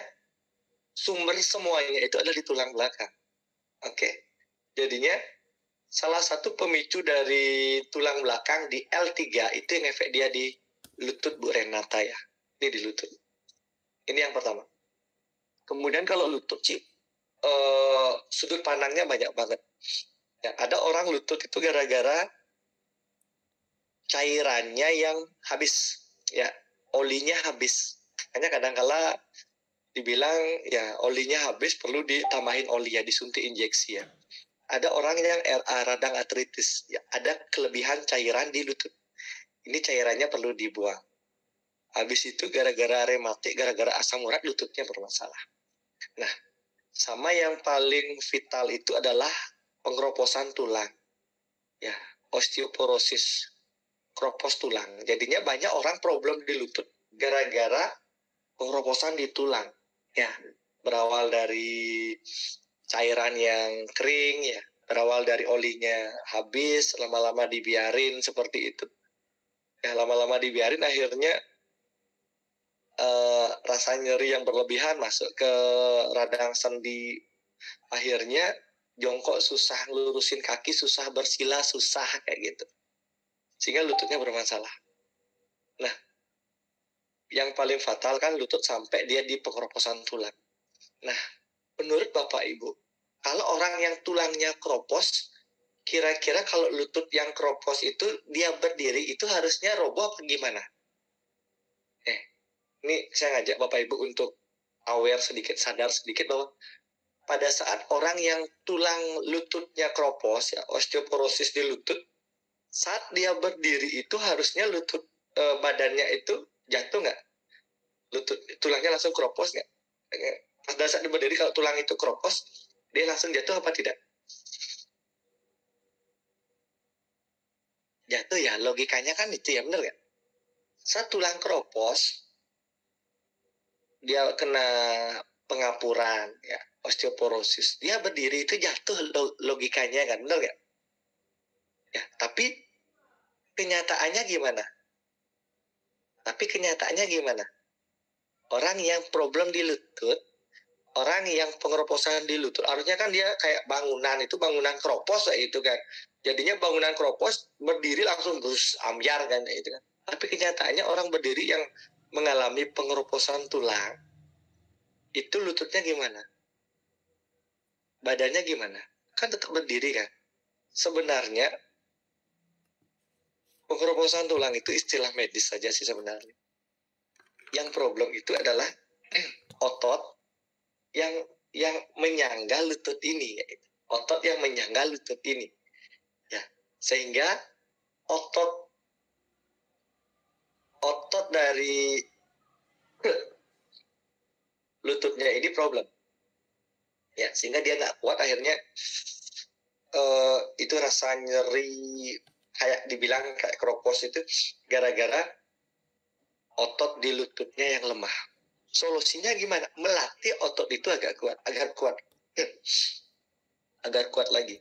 A: sumber semuanya itu ada di tulang belakang. Oke. Jadinya salah satu pemicu dari tulang belakang di L3 itu yang efek dia di lutut Bu Renata ya. Ini di lutut. Ini yang pertama. Kemudian kalau lutut sih sudut pandangnya banyak banget. Ya, ada orang lutut itu gara-gara cairannya yang habis, ya olinya habis. Hanya kadang-kala dibilang ya olinya habis perlu ditambahin oli ya, disuntik injeksi ya. Ada orang yang RA radang artritis, ya ada kelebihan cairan di lutut. Ini cairannya perlu dibuang. Habis itu gara-gara rematik, gara-gara asam urat lututnya bermasalah. Nah, sama yang paling vital itu adalah pengeroposan tulang. Ya, osteoporosis, keropos tulang. Jadinya banyak orang problem di lutut gara-gara pengeroposan di tulang. Ya, berawal dari cairan yang kering ya, berawal dari olinya habis, lama-lama dibiarin seperti itu. Ya, lama-lama dibiarin akhirnya rasa nyeri yang berlebihan masuk ke radang sendi. Akhirnya jongkok susah, lurusin kaki susah, bersila susah kayak gitu. Sehingga lututnya bermasalah. Nah, yang paling fatal kan lutut sampai dia di pengeroposan tulang. Nah, menurut Bapak Ibu, kalau orang yang tulangnya keropos, kira-kira kalau lutut yang keropos itu dia berdiri itu harusnya roboh apa gimana? Ini saya ngajak Bapak Ibu untuk aware sedikit, sadar sedikit bahwa pada saat orang yang tulang lututnya keropos, ya osteoporosis di lutut, saat dia berdiri itu harusnya lutut badannya itu jatuh nggak? Lutut tulangnya langsung keropos nggak? Pada saat dia berdiri kalau tulang itu keropos, dia langsung jatuh apa tidak? Jatuh ya, logikanya kan itu ya, bener nggak? Saat tulang keropos, dia kena pengapuran, ya osteoporosis, dia berdiri itu jatuh logikanya kan, bener nggak? Ya, tapi kenyataannya gimana? Orang yang problem di lutut, orang yang pengeroposan di lutut, harusnya kan dia kayak bangunan, itu bangunan keropos itu kan. Jadinya bangunan keropos berdiri langsung terus ambyar kan itu kan. Tapi kenyataannya orang berdiri yang mengalami pengeroposan tulang, itu lututnya gimana? Badannya gimana? Kan tetap berdiri kan. Sebenarnya pengeroposan tulang itu istilah medis saja sih sebenarnya. Yang problem itu adalah otot yang menyangga lutut ini, yaitu otot yang menyangga lutut ini. Ya, sehingga otot dari lututnya ini problem. Ya, sehingga dia nggak kuat akhirnya itu rasa nyeri kayak dibilang kayak keropos itu gara-gara otot di lututnya yang lemah. Solusinya gimana? Melatih otot itu agar kuat. Agar kuat lagi.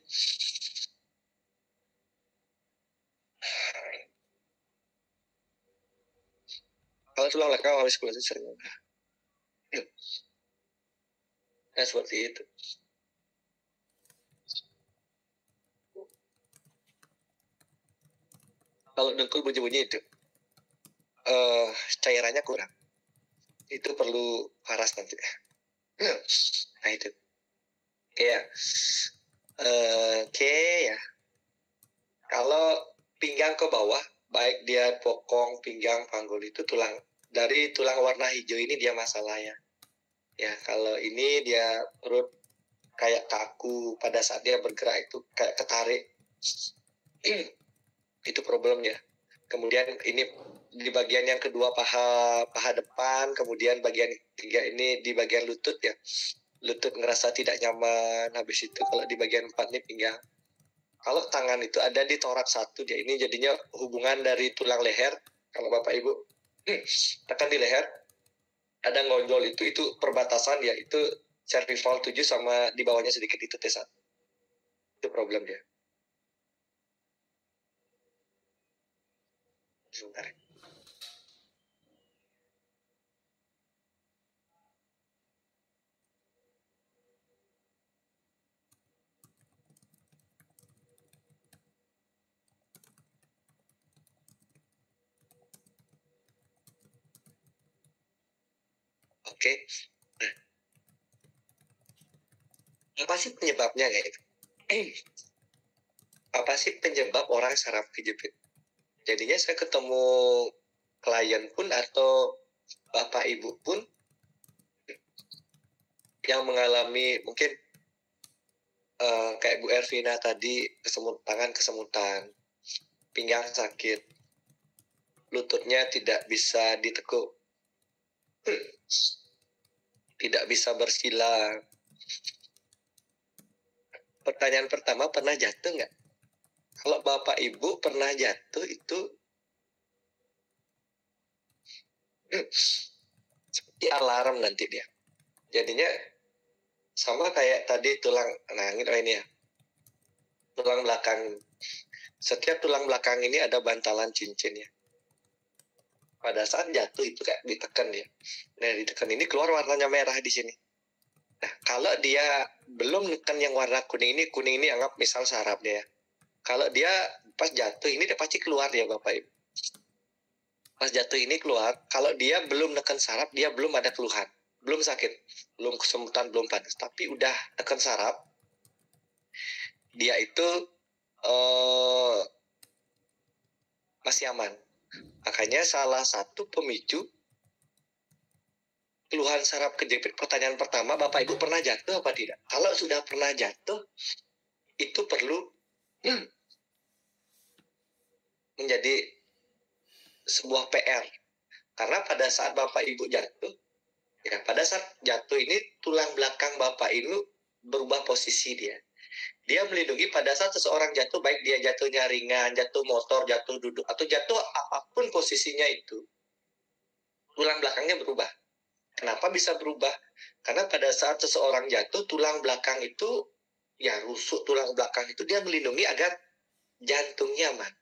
A: Kalau tulang belakang artikulasi sering. Nah, seperti itu. Kalau dengkul bunyi-bunyi itu, cairannya kurang. Itu perlu paras nanti. Nah itu. Ya. Oke ya. Kalau pinggang ke bawah, baik dia bokong, pinggang, panggul itu tulang. Dari tulang warna hijau ini dia masalah ya. Ya, kalau ini dia perut kayak kaku pada saat dia bergerak itu kayak ketarik. Itu problemnya. Kemudian ini di bagian yang kedua paha depan, kemudian bagian tiga ini di bagian lutut ya. Lutut ngerasa tidak nyaman, habis itu kalau di bagian 4 nih pinggang. Kalau tangan itu ada di torak satu dia, ini jadinya hubungan dari tulang leher. Kalau Bapak Ibu tekan di leher, ada ngonjol itu perbatasan ya, itu cervical 7 sama di bawahnya sedikit itu T1. Itu problem dia. Sebentar. Oke. Nah, apa sih penyebabnya kayak itu? Apa sih penyebab orang saraf kejepit? Jadinya saya ketemu klien pun atau Bapak Ibu pun yang mengalami mungkin kayak Bu Ervina tadi, kesemutan, pinggang sakit, lututnya tidak bisa ditekuk, tidak bisa bersila. Pertanyaan pertama, pernah jatuh nggak? Kalau Bapak Ibu pernah jatuh itu seperti alarm nanti dia. Jadinya sama kayak tadi tulang ini ya. Tulang belakang. Setiap tulang belakang ini ada bantalan cincin ya. Pada saat jatuh itu kayak ditekan ya. Nah, ditekan ini keluar warnanya merah di sini. Nah, kalau dia belum neken yang warna kuning ini anggap misal saraf dia. Kalau dia pas jatuh ini dia pasti keluar ya Bapak Ibu. Pas jatuh ini keluar, kalau dia belum neken saraf, dia belum ada keluhan. Belum sakit, belum kesemutan, belum panas. Tapi udah neken saraf, dia itu masih aman. Makanya salah satu pemicu keluhan saraf kejepit, pertanyaan pertama, Bapak Ibu pernah jatuh apa tidak? Kalau sudah pernah jatuh, itu perlu menjadi sebuah PR. Karena pada saat Bapak Ibu jatuh, ya pada saat jatuh ini tulang belakang Bapak Ibu berubah posisi dia. Dia melindungi pada saat seseorang jatuh, baik dia jatuhnya ringan, jatuh motor, jatuh duduk, atau jatuh apapun posisinya itu, tulang belakangnya berubah. Kenapa bisa berubah? Karena pada saat seseorang jatuh, tulang belakang itu, ya rusuk tulang belakang itu, dia melindungi agar jantungnya aman,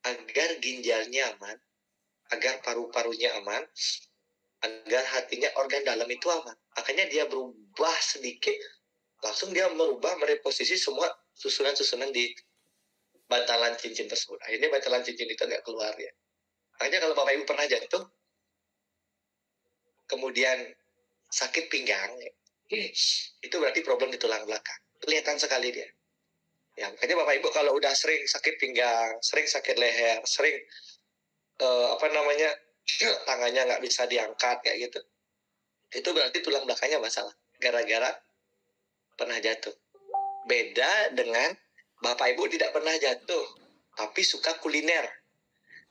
A: agar ginjalnya aman, agar paru-parunya aman, agar hatinya, organ dalam itu aman. Makanya dia berubah sedikit, langsung dia mereposisi semua susunan-susunan di bantalan cincin tersebut. Akhirnya bantalan cincin itu nggak keluar ya. Makanya kalau Bapak Ibu pernah jatuh, kemudian sakit pinggang, itu berarti problem di tulang belakang. Kelihatan sekali dia. Ya, makanya Bapak Ibu kalau udah sering sakit pinggang, sering sakit leher, sering tangannya nggak bisa diangkat kayak gitu, itu berarti tulang belakangnya masalah. Gara-gara pernah jatuh. Beda dengan Bapak Ibu tidak pernah jatuh, tapi suka kuliner.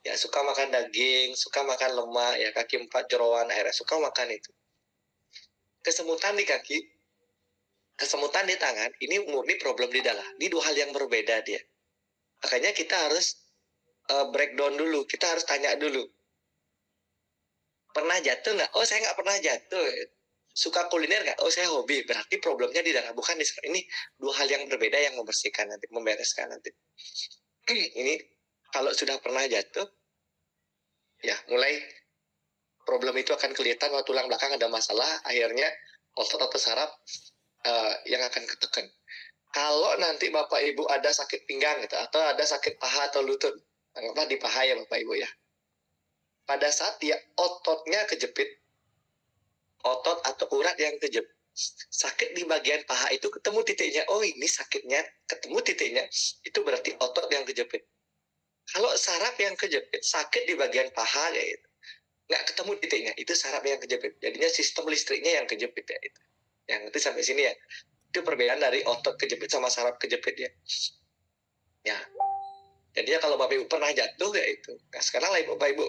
A: Ya, suka makan daging, suka makan lemak, ya kaki 4 jeroan, akhirnya suka makan itu. Kesemutan di kaki, kesemutan di tangan, ini murni problem di dalam. Ini dua hal yang berbeda dia. Makanya kita harus breakdown dulu, kita harus tanya dulu. Pernah jatuh nggak? Oh, saya nggak pernah jatuh. Suka kuliner nggak? Oh, saya hobi. Berarti problemnya di darah, bukan di saraf. Ini dua hal yang berbeda yang membersihkan nanti, membereskan nanti. Ini kalau sudah pernah jatuh, ya mulai problem itu akan kelihatan kalau tulang belakang ada masalah, akhirnya otot atau saraf yang akan ketekan. Kalau nanti Bapak Ibu ada sakit pinggang gitu, atau ada sakit paha atau lutut, anggaplah di paha ya Bapak Ibu ya. Pada saat dia ototnya kejepit, otot atau urat yang kejepit, sakit di bagian paha itu ketemu titiknya. Oh, ini sakitnya ketemu titiknya, itu berarti otot yang kejepit. Kalau saraf yang kejepit, sakit di bagian paha kayak gitu, nggak ketemu titiknya, itu saraf yang kejepit. Jadinya sistem listriknya yang kejepit ya itu. Yang itu sampai sini ya. Itu perbedaan dari otot kejepit sama saraf kejepit ya. Ya. Jadinya kalau Bapak Ibu pernah jatuh ya itu. Nah, sekarang lah Bapak Ibu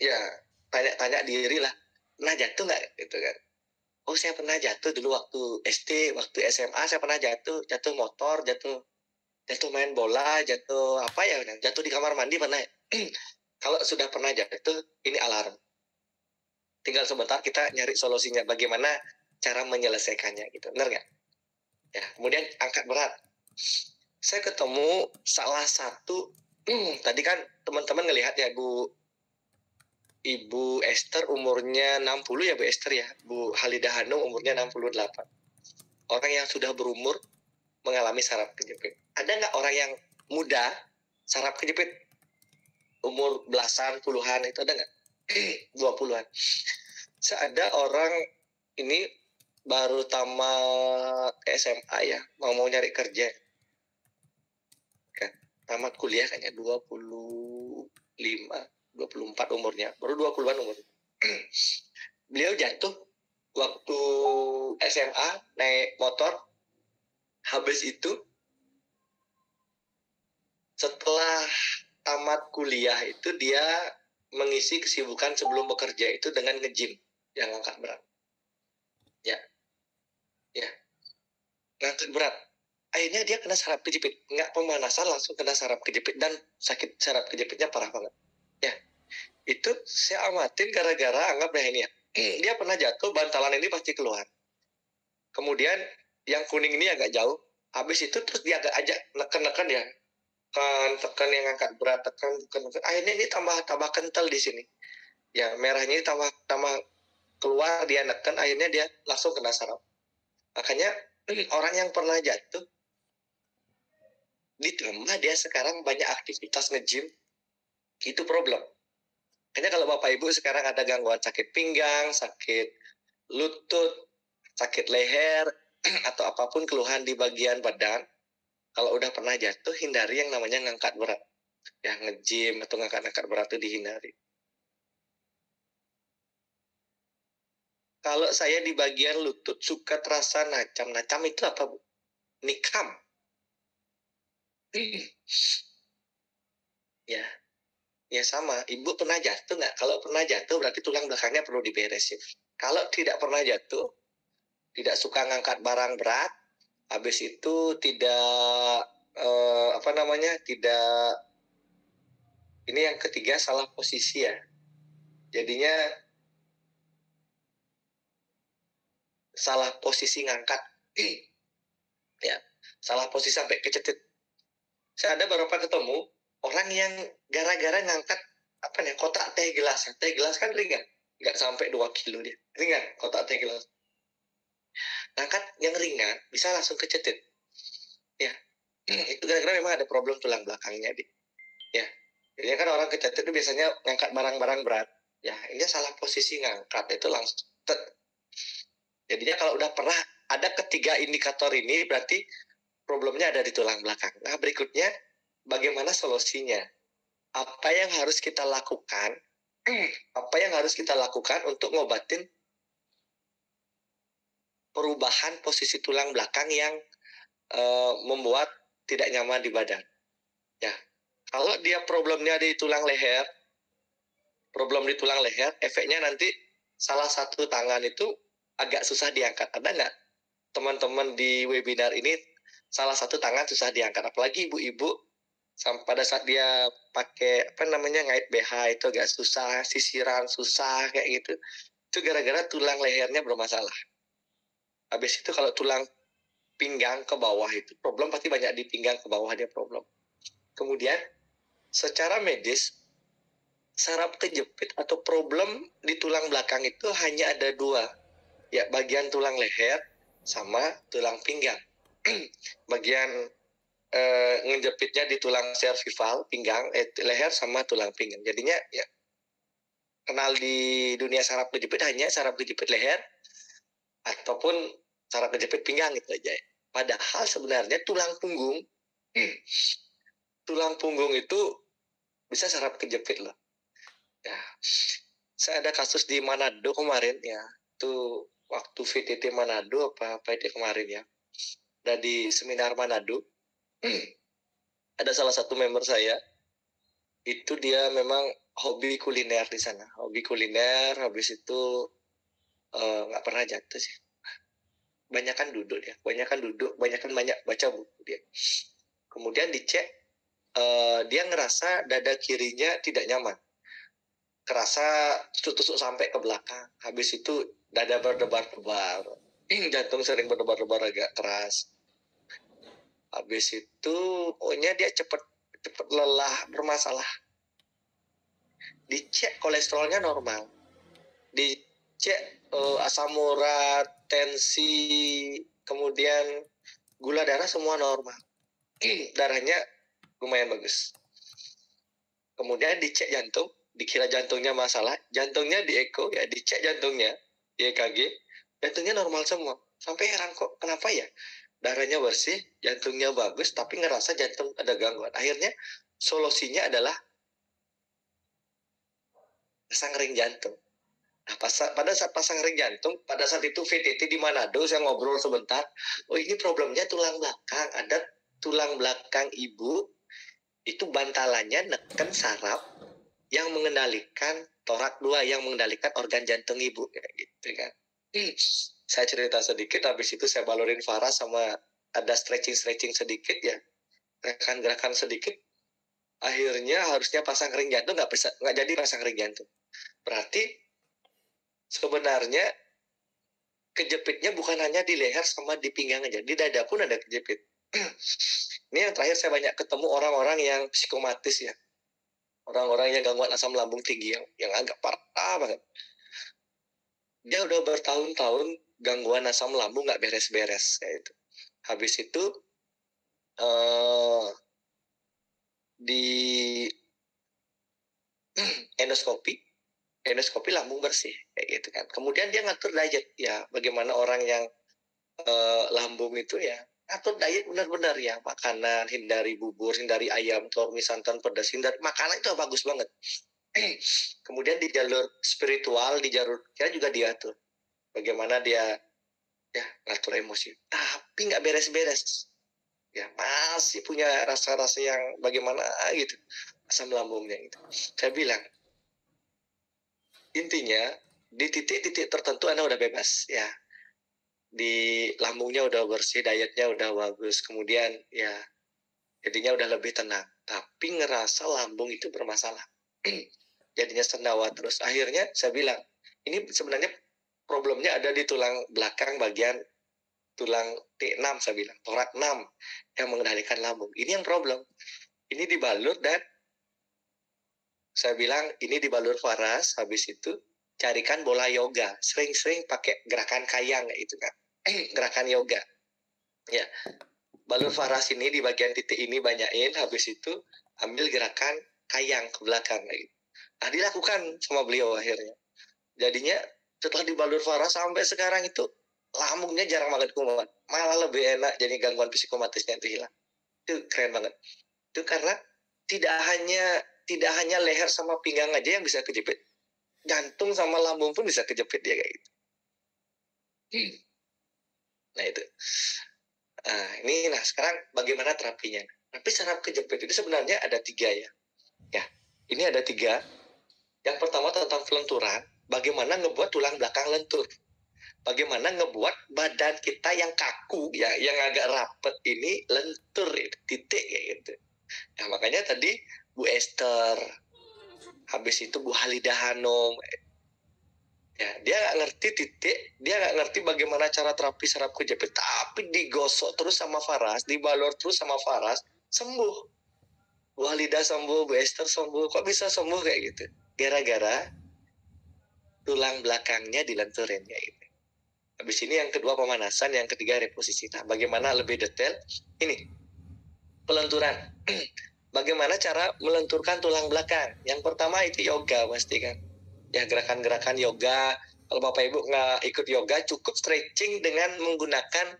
A: ya tanya-tanya diri lah, pernah jatuh nggak gitu kan? Oh, saya pernah jatuh dulu waktu SD, waktu SMA saya pernah jatuh motor, jatuh main bola, jatuh apa ya, jatuh di kamar mandi pernah. Kalau sudah pernah jatuh, ini alarm. Tinggal sebentar kita nyari solusinya, bagaimana cara menyelesaikannya gitu, benar nggak? Ya, kemudian angkat berat. Saya ketemu salah satu, tadi kan teman-teman ngelihat ya Ibu Esther umurnya 60 ya Bu Esther ya, Bu Halidah Hanum umurnya 68. Orang yang sudah berumur mengalami saraf kejepit. Ada nggak orang yang muda saraf kejepit? Umur belasan, puluhan itu ada nggak? 20-an. Ada orang ini baru tamat SMA ya, mau nyari kerja. Kan, tamat kuliah kayaknya 25, 24 umurnya, baru 20-an umurnya. Beliau jatuh waktu SMA naik motor. Habis itu setelah tamat kuliah itu dia mengisi kesibukan sebelum bekerja itu dengan nge-gym yang angkat berat. Ya. Ngangkat berat. Akhirnya dia kena saraf kejepit. Nggak pemanasan, langsung kena saraf kejepit. Dan sakit saraf kejepitnya parah banget. Ya. Itu saya amatin gara-gara anggaplah ini ya. Dia pernah jatuh, bantalan ini pasti keluar. Kemudian yang kuning ini agak jauh. Habis itu terus dia agak ajak neken-neken ya. Tekan yang angkat berat, tekan. Akhirnya ini tambah kental di sini. Ya, merahnya ini tambah keluar, dia neken, akhirnya dia langsung kena saraf. Makanya orang yang pernah jatuh, ditambah dia sekarang banyak aktivitas nge-gym, itu problem. Makanya kalau Bapak Ibu sekarang ada gangguan sakit pinggang, sakit lutut, sakit leher, atau apapun keluhan di bagian badan, kalau udah pernah jatuh, hindari yang namanya ngangkat berat. Ya, nge-gym atau ngangkat berat itu dihindari. Kalau saya di bagian lutut suka terasa nacam itu apa Bu? Nikam. Ya sama. Ibu pernah jatuh nggak? Kalau pernah jatuh berarti tulang belakangnya perlu diberesin. Kalau tidak pernah jatuh, tidak suka ngangkat barang berat, habis itu tidak tidak, ini yang ketiga salah posisi ya. Jadinya salah posisi ngangkat. Ya, salah posisi sampai kecetit. Saya ada beberapa ketemu orang yang gara-gara ngangkat kotak teh gelas. Teh gelas kan ringan, nggak sampai 2 kilo dia. Ringan kotak teh gelas. Ngangkat yang ringan bisa langsung kecetit. Ya, itu gara-gara memang ada problem tulang belakangnya deh. Ya, jadi kan orang kecetit itu biasanya ngangkat barang-barang berat. Ya, ini salah posisi ngangkat itu langsung. Jadinya kalau udah pernah ada ketiga indikator ini berarti problemnya ada di tulang belakang. Nah, berikutnya bagaimana solusinya? Apa yang harus kita lakukan? Apa yang harus kita lakukan untuk ngobatin perubahan posisi tulang belakang yang membuat tidak nyaman di badan? Ya, kalau dia problemnya di tulang leher, efeknya nanti salah satu tangan itu agak susah diangkat. Ada nggak teman-teman di webinar ini salah satu tangan susah diangkat? Apalagi ibu-ibu pada saat dia pakai ngait BH itu agak susah, sisiran susah kayak gitu. Itu gara-gara tulang lehernya bermasalah. Habis itu kalau tulang pinggang ke bawah itu problem, pasti banyak di pinggang ke bawah dia problem. Kemudian secara medis, saraf kejepit atau problem di tulang belakang itu hanya ada dua, ya, bagian tulang leher sama tulang pinggang. Bagian ngejepitnya di tulang cervical pinggang, leher sama tulang pinggang. Jadinya ya kenal di dunia saraf kejepit hanya saraf kejepit leher ataupun saraf kejepit pinggang itu aja. Padahal sebenarnya tulang punggung itu bisa saraf kejepit loh. Ya, saya ada kasus di Manado kemarin ya. Itu waktu VTT Manado apa itu kemarin ya. Dari seminar Manado. Ada salah satu member saya, itu dia memang hobi kuliner di sana. Hobi kuliner, habis itu nggak pernah jatuh sih. Banyak banyak baca buku dia. Kemudian dicek, dia ngerasa dada kirinya tidak nyaman. Kerasa tusuk-tusuk sampai ke belakang. Habis itu dada berdebar-debar. Jantung sering berdebar-debar agak keras. Habis itu pokoknya dia cepat lelah, bermasalah. Dicek kolesterolnya normal, dicek asam urat, tensi, kemudian gula darah semua normal. Darahnya lumayan bagus. Kemudian dicek jantung, dikira jantungnya masalah, jantungnya di eko ya, dicek jantungnya di EKG, jantungnya normal semua. Sampai heran, kok kenapa ya? Darahnya bersih, jantungnya bagus, tapi ngerasa jantung ada gangguan. Akhirnya solusinya adalah pasang ring jantung. Nah, pada saat pasang ring jantung, pada saat itu VTT di Manado, saya ngobrol sebentar. Oh, ini problemnya tulang belakang. Ada tulang belakang ibu, itu bantalannya neken saraf yang mengendalikan torak 2, yang mengendalikan organ jantung ibu. Kayak gitu kan. Saya cerita sedikit, habis itu saya balurin Farah sama ada stretching sedikit ya, gerakan sedikit. Akhirnya harusnya pasang ring jantung, nggak jadi pasang ring jantung. Berarti sebenarnya kejepitnya bukan hanya di leher sama di pinggang aja, di dada pun ada kejepit. Ini yang terakhir saya banyak ketemu orang-orang yang psikomatis ya, orang-orang yang gangguan asam lambung tinggi yang agak parah banget. Dia udah bertahun-tahun gangguan asam lambung nggak beres-beres kayak itu. Habis itu di endoskopi lambung bersih kayak gitu kan. Kemudian dia ngatur diet ya, bagaimana orang yang lambung itu ya, atur diet benar-benar ya, makanan, hindari bubur, hindari ayam, telur, mie, santan, pedas, hindari makanan itu bagus banget. Kemudian di jalur spiritual, di jalur kita juga diatur bagaimana dia ya ngatur emosi, tapi nggak beres-beres ya, masih punya rasa-rasa yang bagaimana gitu, asam lambungnya gitu. Saya bilang intinya di titik-titik tertentu Anda udah bebas ya, di lambungnya udah bersih, dietnya udah bagus, kemudian ya jadinya udah lebih tenang, tapi ngerasa lambung itu bermasalah. Jadinya sendawa terus. Akhirnya saya bilang, ini sebenarnya problemnya ada di tulang belakang bagian tulang T6, saya bilang, torak 6 yang mengendalikan lambung. Ini yang problem. Ini dibalur dan saya bilang ini dibalur Faras, habis itu carikan bola yoga, sering-sering pakai gerakan kayang itu kan. Gerakan yoga. Ya. Balur Faras ini di bagian titik ini banyakin, habis itu ambil gerakan kayang ke belakang gitu. Nah, dilakukan sama beliau akhirnya. Jadinya setelah dibalur Faras sampai sekarang itu lambungnya jarang banget kumat, malah lebih enak, jadi gangguan psikomatisnya itu hilang. Itu keren banget. Itu karena tidak hanya leher sama pinggang aja yang bisa kejepit, jantung sama lambung pun bisa kejepit dia kayak gitu. Nah itu. Nah sekarang bagaimana terapinya? Tapi saraf kejepit itu sebenarnya ada 3 ya. Ya, ini ada 3. Yang pertama tentang kelenturan, bagaimana ngebuat tulang belakang lentur. Bagaimana ngebuat badan kita yang kaku ya, yang agak rapet ini lentur, titik kayak gitu. Nah, makanya tadi Bu Esther, habis itu Bu Halidah Hanum, ya dia nggak ngerti dia nggak ngerti bagaimana cara terapi saraf kejepit, tapi digosok terus sama Faras, dibalur terus sama Faras, sembuh. Bu Halidah sembuh, Bu Esther sembuh. Kok bisa sembuh kayak gitu? Gara-gara tulang belakangnya dilenturin kayak gitu. Habis ini yang kedua pemanasan, yang ketiga reposisi. Nah, bagaimana lebih detail? Ini pelenturan. Bagaimana cara melenturkan tulang belakang? Yang pertama itu yoga pasti kan. Ya, gerakan-gerakan yoga. Kalau Bapak Ibu nggak ikut yoga, cukup stretching dengan menggunakan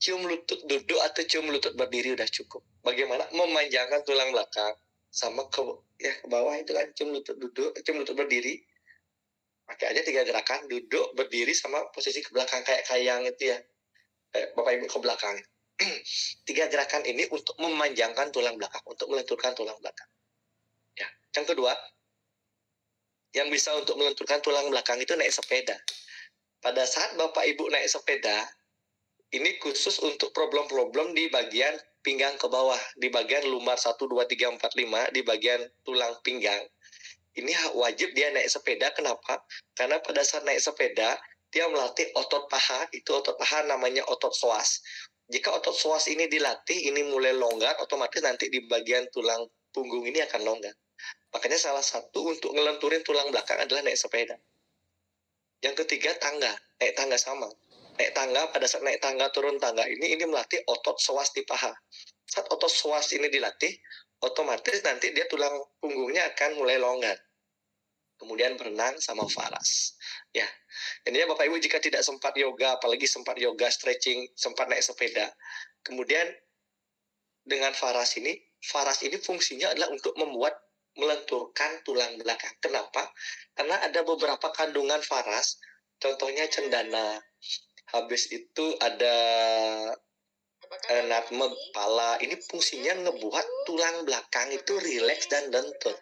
A: cium lutut duduk atau cium lutut berdiri udah cukup. Bagaimana memanjangkan tulang belakang sama ke bawah itu kan, cium lutut duduk, cium lutut berdiri. Pakai aja 3 gerakan, duduk, berdiri, sama posisi ke belakang kayak kayang itu ya. Bapak Ibu ke belakang. 3 gerakan ini untuk memanjangkan tulang belakang, untuk melenturkan tulang belakang. Ya. Yang kedua, yang bisa untuk melenturkan tulang belakang itu naik sepeda. Pada saat Bapak Ibu naik sepeda, ini khusus untuk problem-problem di bagian pinggang ke bawah, di bagian lumbar 1, 2, 3, 4, 5, di bagian tulang pinggang. Ini wajib dia naik sepeda. Kenapa? Karena pada saat naik sepeda, dia melatih otot paha. Itu otot paha namanya otot psoas. Jika otot psoas ini dilatih, ini mulai longgar, otomatis nanti di bagian tulang punggung ini akan longgar. Makanya salah satu untuk ngelenturin tulang belakang adalah naik sepeda. Yang ketiga, tangga. Naik tangga sama. Naik tangga, pada saat naik tangga, turun tangga, ini melatih otot psoas di paha. Saat otot psoas ini dilatih, otomatis nanti dia tulang punggungnya akan mulai longgar. Kemudian berenang sama Faras. Ya, intinya Bapak Ibu jika tidak sempat yoga, apalagi sempat yoga, stretching, sempat naik sepeda, kemudian dengan Faras ini fungsinya adalah untuk melenturkan tulang belakang. Kenapa? Karena ada beberapa kandungan Faras, contohnya cendana, habis itu ada nutmeg, pala. Ini fungsinya ngebuat tulang belakang itu rileks dan lentur.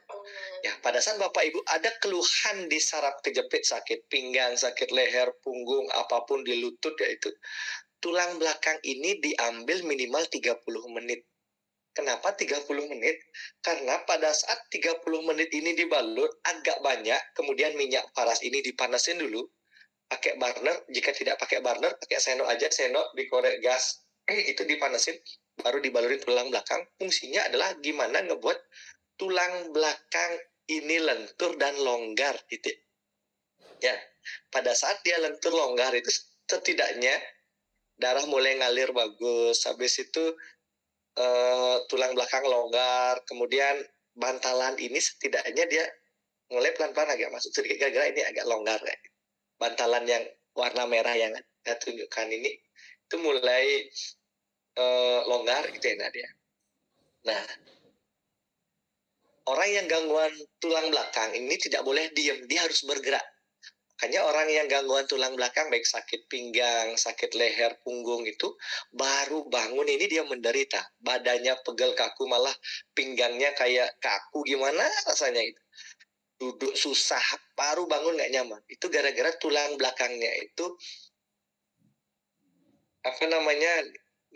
A: Ya, pada saat Bapak Ibu ada keluhan di saraf kejepit, sakit pinggang, sakit leher, punggung, apapun di lutut, yaitu tulang belakang ini diambil minimal 30 menit. Kenapa 30 menit? Karena pada saat 30 menit ini dibalut agak banyak, kemudian minyak paras ini dipanasin dulu, pakai burner. Jika tidak pakai burner, pakai sendok aja, sendok dikorek gas, itu dipanasin, baru dibalurin tulang belakang. Fungsinya adalah gimana ngebuat tulang belakang ini lentur dan longgar, titik. Ya, pada saat dia lentur longgar itu setidaknya darah mulai ngalir bagus. Habis itu tulang belakang longgar, kemudian bantalan ini setidaknya dia mulai pelan-pelan agak masuk sedikit, gara-gara ini agak longgar ya. Bantalan yang warna merah yang saya tunjukkan ini itu mulai longgar gitu ya dia. Nah, orang yang gangguan tulang belakang ini tidak boleh diam, dia harus bergerak. Makanya orang yang gangguan tulang belakang, baik sakit pinggang, sakit leher, punggung, itu baru bangun ini dia menderita. Badannya pegel kaku, malah pinggangnya kayak kaku, gimana rasanya itu. Duduk susah, baru bangun nggak nyaman. Itu gara-gara tulang belakangnya itu,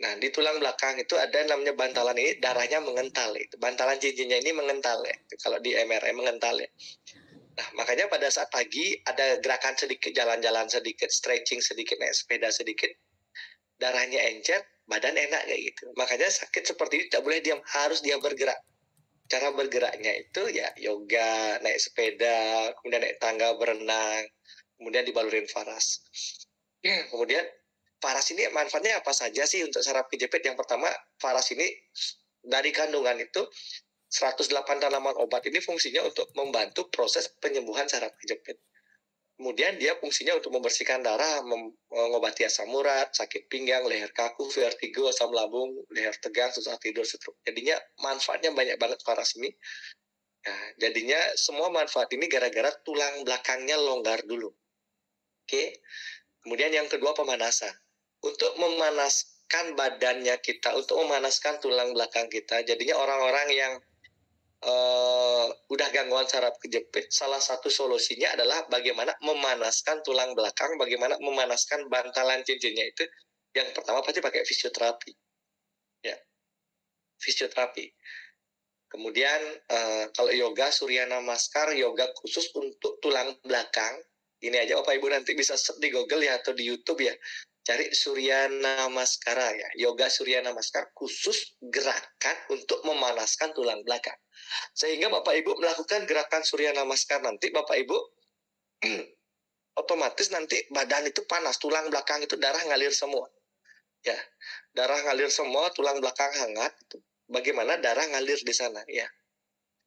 A: nah di tulang belakang itu ada namanya bantalan ini, darahnya mengental. Itu bantalan cincinnya ini mengental ya. Kalau di MRI mengental ya. Nah, makanya pada saat pagi ada gerakan sedikit, jalan-jalan sedikit, stretching sedikit, naik sepeda sedikit, darahnya encer, badan enak kayak gitu. Makanya sakit seperti ini tidak boleh diam, harus dia bergerak. Cara bergeraknya itu ya yoga, naik sepeda, kemudian naik tangga, berenang, kemudian dibalurin Faras. Kemudian Faras ini manfaatnya apa saja sih untuk saraf kejepit? Yang pertama, Faras ini dari kandungan itu 108 tanaman obat ini fungsinya untuk membantu proses penyembuhan saraf kejepit. Kemudian dia fungsinya untuk membersihkan darah, mengobati asam urat, sakit pinggang, leher kaku, vertigo, asam lambung, leher tegang, susah tidur, stroke. Jadinya manfaatnya banyak banget Faras ini. Nah, jadinya semua manfaat ini gara-gara tulang belakangnya longgar dulu. Oke. Kemudian yang kedua pemanasan. Untuk memanaskan badannya kita, untuk memanaskan tulang belakang kita. Jadinya orang-orang yang udah gangguan saraf kejepit, salah satu solusinya adalah bagaimana memanaskan tulang belakang, bagaimana memanaskan bantalan cincinnya itu. Yang pertama pasti pakai fisioterapi. Ya. fisioterapi. Kemudian kalau yoga Surya Namaskar, yoga khusus untuk tulang belakang. Ini aja Bapak Ibu nanti bisa search di Google ya atau di YouTube ya. Cari Surya Namaskara ya. Yoga Surya Namaskar khusus gerakan untuk memanaskan tulang belakang. Sehingga Bapak Ibu melakukan gerakan Surya Namaskar nanti Bapak Ibu otomatis nanti badan itu panas, tulang belakang itu darah ngalir semua. Ya, darah ngalir semua, tulang belakang hangat. Bagaimana darah ngalir di sana ya?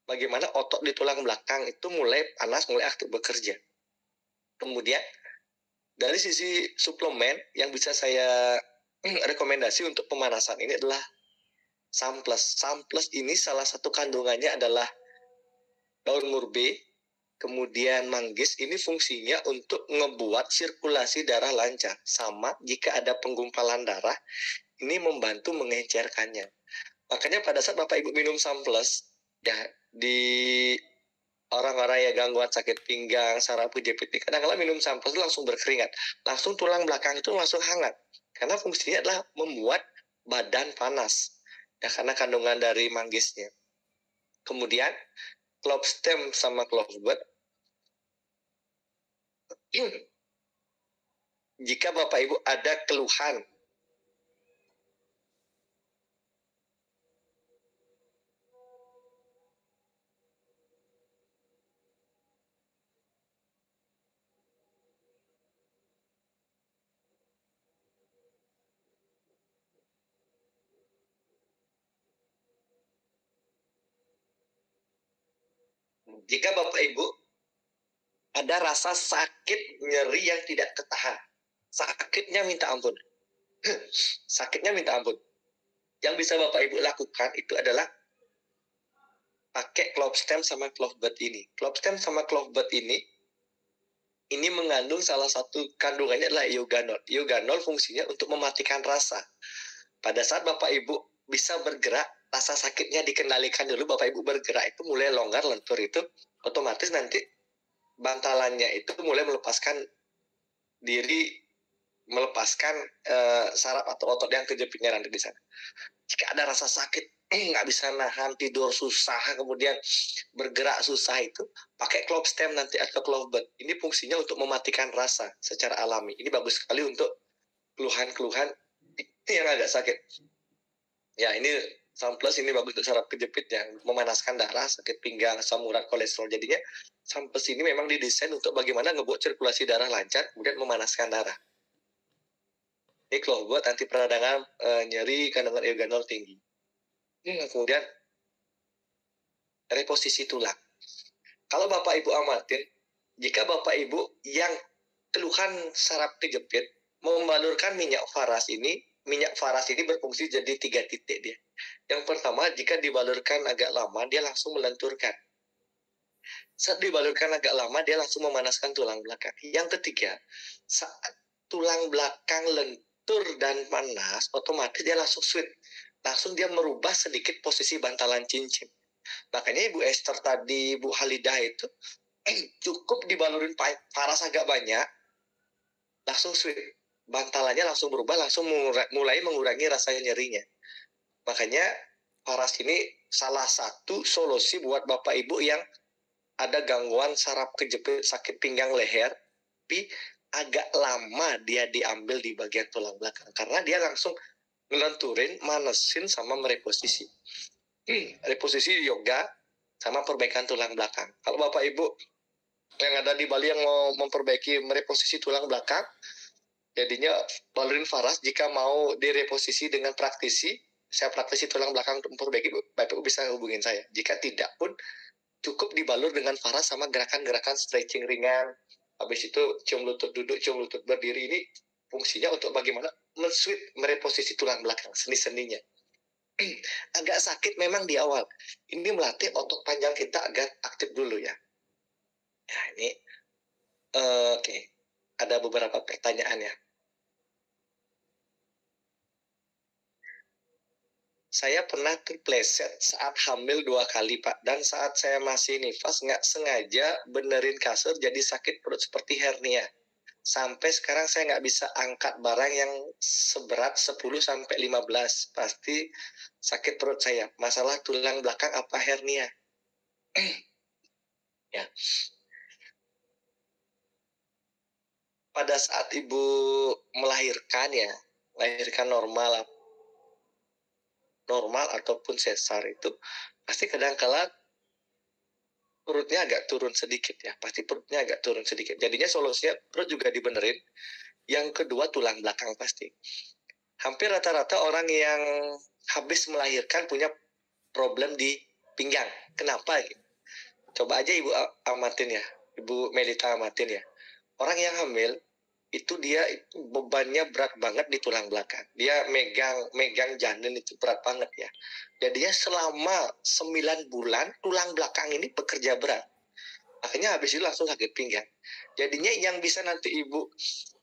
A: Bagaimana otot di tulang belakang itu mulai panas, mulai aktif bekerja. Kemudian dari sisi suplemen yang bisa saya rekomendasi untuk pemanasan ini adalah Samples. Samples ini salah satu kandungannya adalah daun murbe, kemudian manggis. Ini fungsinya untuk ngebuat sirkulasi darah lancar. Sama jika ada penggumpalan darah, ini membantu mengencerkannya. Makanya pada saat Bapak Ibu minum Samples, ya di orang-orang yang gangguan sakit pinggang, saraf kejepit, kadang-kadang minum Samples itu langsung berkeringat. Langsung tulang belakang itu langsung hangat. Karena fungsinya adalah membuat badan panas. Ya, karena kandungan dari manggisnya. Kemudian, clove stem sama clove bud. Jika Bapak Ibu ada keluhan jika Bapak Ibu ada rasa sakit nyeri yang tidak ketahan, sakitnya minta ampun, sakitnya minta ampun, yang bisa Bapak Ibu lakukan itu adalah pakai clove stem sama clove bud ini. Clove stem sama clove bud ini mengandung salah satu kandungannya adalah eugenol. Eugenol fungsinya untuk mematikan rasa. Pada saat Bapak Ibu bisa bergerak, rasa sakitnya dikendalikan dulu, Bapak Ibu bergerak itu mulai longgar, lentur itu, otomatis nanti bantalannya itu mulai melepaskan diri, melepaskan saraf atau otot yang kejepitnya nanti di sana. Jika ada rasa sakit, nggak bisa nahan, tidur susah, kemudian bergerak susah, itu pakai clove stem nanti atau clove bud. Ini fungsinya untuk mematikan rasa secara alami. Ini bagus sekali untuk keluhan-keluhan yang agak sakit. Ya, ini Samples ini bagus untuk saraf kejepit yang memanaskan darah, sakit pinggang, asam urat, kolesterol. Jadinya Samples ini memang didesain untuk bagaimana ngebuat sirkulasi darah lancar, kemudian memanaskan darah. Ini clove bud anti peradangan, nyeri, kandungan eugenol tinggi. Kemudian reposisi tulang. Kalau Bapak Ibu amatin, jika Bapak Ibu yang keluhan saraf kejepit membalurkan minyak faras ini berfungsi jadi 3 titik dia. Yang pertama, jika dibalurkan agak lama, dia langsung melenturkan. Saat dibalurkan agak lama, dia langsung memanaskan tulang belakang. Yang ketiga, saat tulang belakang lentur dan panas, otomatis dia langsung switch. Langsung dia merubah sedikit posisi bantalan cincin. Makanya Ibu Esther tadi, Bu Halidah itu cukup dibalurin faras agak banyak, langsung switch. Bantalannya langsung berubah, langsung mulai mengurangi rasa nyerinya. Makanya faras ini salah satu solusi buat Bapak Ibu yang ada gangguan saraf kejepit, sakit pinggang leher, tapi agak lama dia diambil di bagian tulang belakang. Karena dia langsung ngelenturin, manesin, sama mereposisi. Reposisi yoga sama perbaikan tulang belakang. Kalau Bapak Ibu yang ada di Bali yang mau memperbaiki mereposisi tulang belakang, jadinya balurin faras. Jika mau direposisi dengan praktisi, saya praktisi tulang belakang untuk memperbaiki, Bapak Ibu bisa hubungin saya. Jika tidak pun, cukup dibalur dengan faras sama gerakan-gerakan stretching ringan. Habis itu cium lutut duduk, cium lutut berdiri. Ini fungsinya untuk bagaimana men-switch, mereposisi tulang belakang, sendi-sendinya. Agak sakit memang di awal. Ini melatih otot panjang kita agar aktif dulu ya. Nah ini, oke. Ada beberapa pertanyaan ya. Saya pernah terpleset saat hamil 2 kali, Pak. Dan saat saya masih nifas, nggak sengaja benerin kasur, jadi sakit perut seperti hernia. Sampai sekarang saya nggak bisa angkat barang yang seberat 10-15. Pasti sakit perut saya. Masalah tulang belakang apa hernia. Ya. Pada saat ibu melahirkan ya, melahirkan normal ataupun sesar itu pasti kadang-kala perutnya agak turun sedikit ya. Pasti perutnya agak turun sedikit. Jadinya solusinya perut juga dibenerin. Yang kedua tulang belakang pasti. Hampir rata-rata orang yang habis melahirkan punya problem di pinggang. Kenapa? Coba aja ibu amatin ya. Ibu Melita amatin ya. Orang yang hamil itu dia bebannya berat banget di tulang belakang. Dia megang janin itu berat banget ya. Jadinya selama 9 bulan tulang belakang ini bekerja berat. Akhirnya habis itu langsung sakit pinggang. Jadinya yang bisa nanti ibu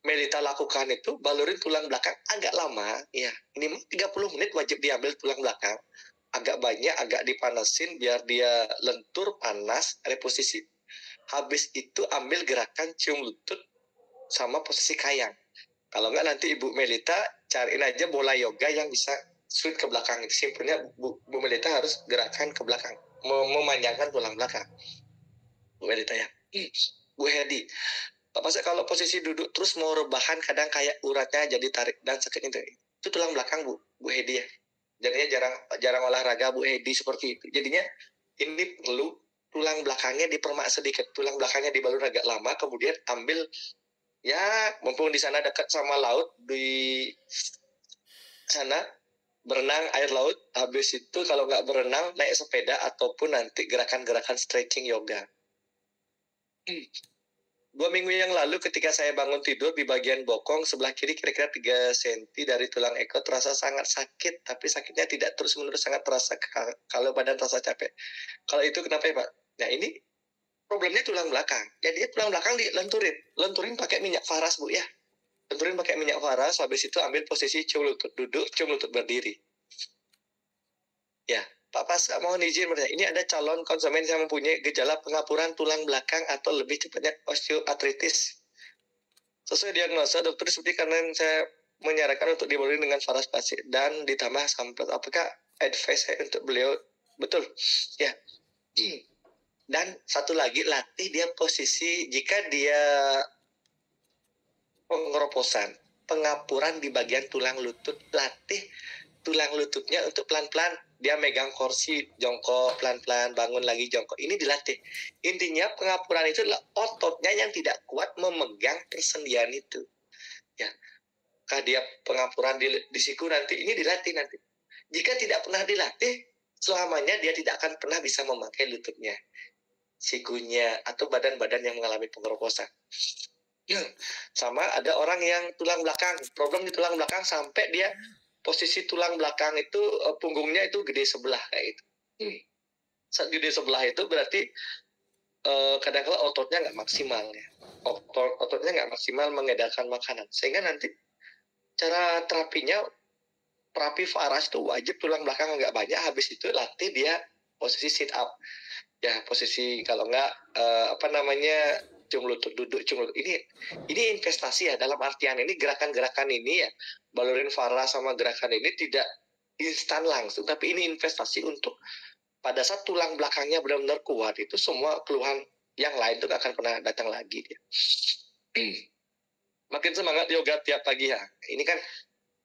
A: Melita lakukan itu balurin tulang belakang agak lama ya. Ini 30 menit wajib diambil tulang belakang. Agak banyak, agak dipanasin biar dia lentur, panas, reposisi. Habis itu ambil gerakan cium lutut sama posisi kayang. Kalau enggak nanti Ibu Melita cariin aja bola yoga yang bisa sweep ke belakang. Simpelnya Bu Melita harus gerakan ke belakang, memanjangkan tulang belakang. Bu Melita ya. Bu Hedi, Pak Pasek kalau posisi duduk terus mau rebahan kadang kayak uratnya jadi tarik dan sakit itu tulang belakang Bu Hedi ya. Jadinya jarang olahraga Bu Hedi seperti itu. Jadinya ini perlu tulang belakangnya dipermak sedikit, tulang belakangnya dibalur agak lama, kemudian ambil ya mumpung di sana dekat sama laut, di sana berenang air laut. Habis itu kalau nggak berenang naik sepeda ataupun nanti gerakan-gerakan stretching yoga. 2 minggu yang lalu ketika saya bangun tidur di bagian bokong sebelah kiri kira-kira 3 cm dari tulang ekor terasa sangat sakit, tapi sakitnya tidak terus-menerus, sangat terasa kalau badan terasa capek. Kalau itu kenapa ya Pak? Nah ini problemnya tulang belakang. Jadi tulang belakang lenturin pakai minyak faras Bu ya. Lenturin pakai minyak faras, habis itu ambil posisi cium lutut duduk, cium lutut berdiri. Ya, Pak Pas mohon izin bertanya. Ini ada calon konsumen yang mempunyai gejala pengapuran tulang belakang atau lebih cepatnya osteoartritis. Sesuai diagnosa dokter seperti karena saya menyarankan untuk dibalurin dengan faras pasir dan ditambah sampel. Apakah advice saya untuk beliau betul? Ya. Dan satu lagi, latih dia posisi jika dia pengeroposan, pengapuran di bagian tulang lutut, latih tulang lututnya untuk pelan-pelan dia megang kursi, jongkok pelan-pelan, bangun lagi jongkok. Ini dilatih. Intinya pengapuran itu adalah ototnya yang tidak kuat memegang persendian itu. Ya, kalau dia pengapuran di siku nanti, ini dilatih nanti. Jika tidak pernah dilatih, selamanya dia tidak akan pernah bisa memakai lututnya, sikunya, atau badan-badan yang mengalami pengeroposan. Sama ada orang yang tulang belakang, problem di tulang belakang sampai dia posisi tulang belakang itu punggungnya itu gede sebelah kayak itu. Saat gede sebelah itu berarti kadang-kadang ototnya nggak maksimal ya. Ototnya nggak maksimal mengedarkan makanan. Sehingga nanti cara terapinya, terapi faras itu wajib tulang belakang nggak banyak, habis itu latih dia posisi sit up. Ya posisi kalau nggak cium lutut duduk, cium lutut. Ini investasi ya, dalam artian ini gerakan-gerakan ini ya, balurin faras sama gerakan ini tidak instan langsung, tapi ini investasi untuk pada saat tulang belakangnya benar-benar kuat, itu semua keluhan yang lain itu gak akan pernah datang lagi dia. Makin semangat yoga tiap pagi ya. Ini kan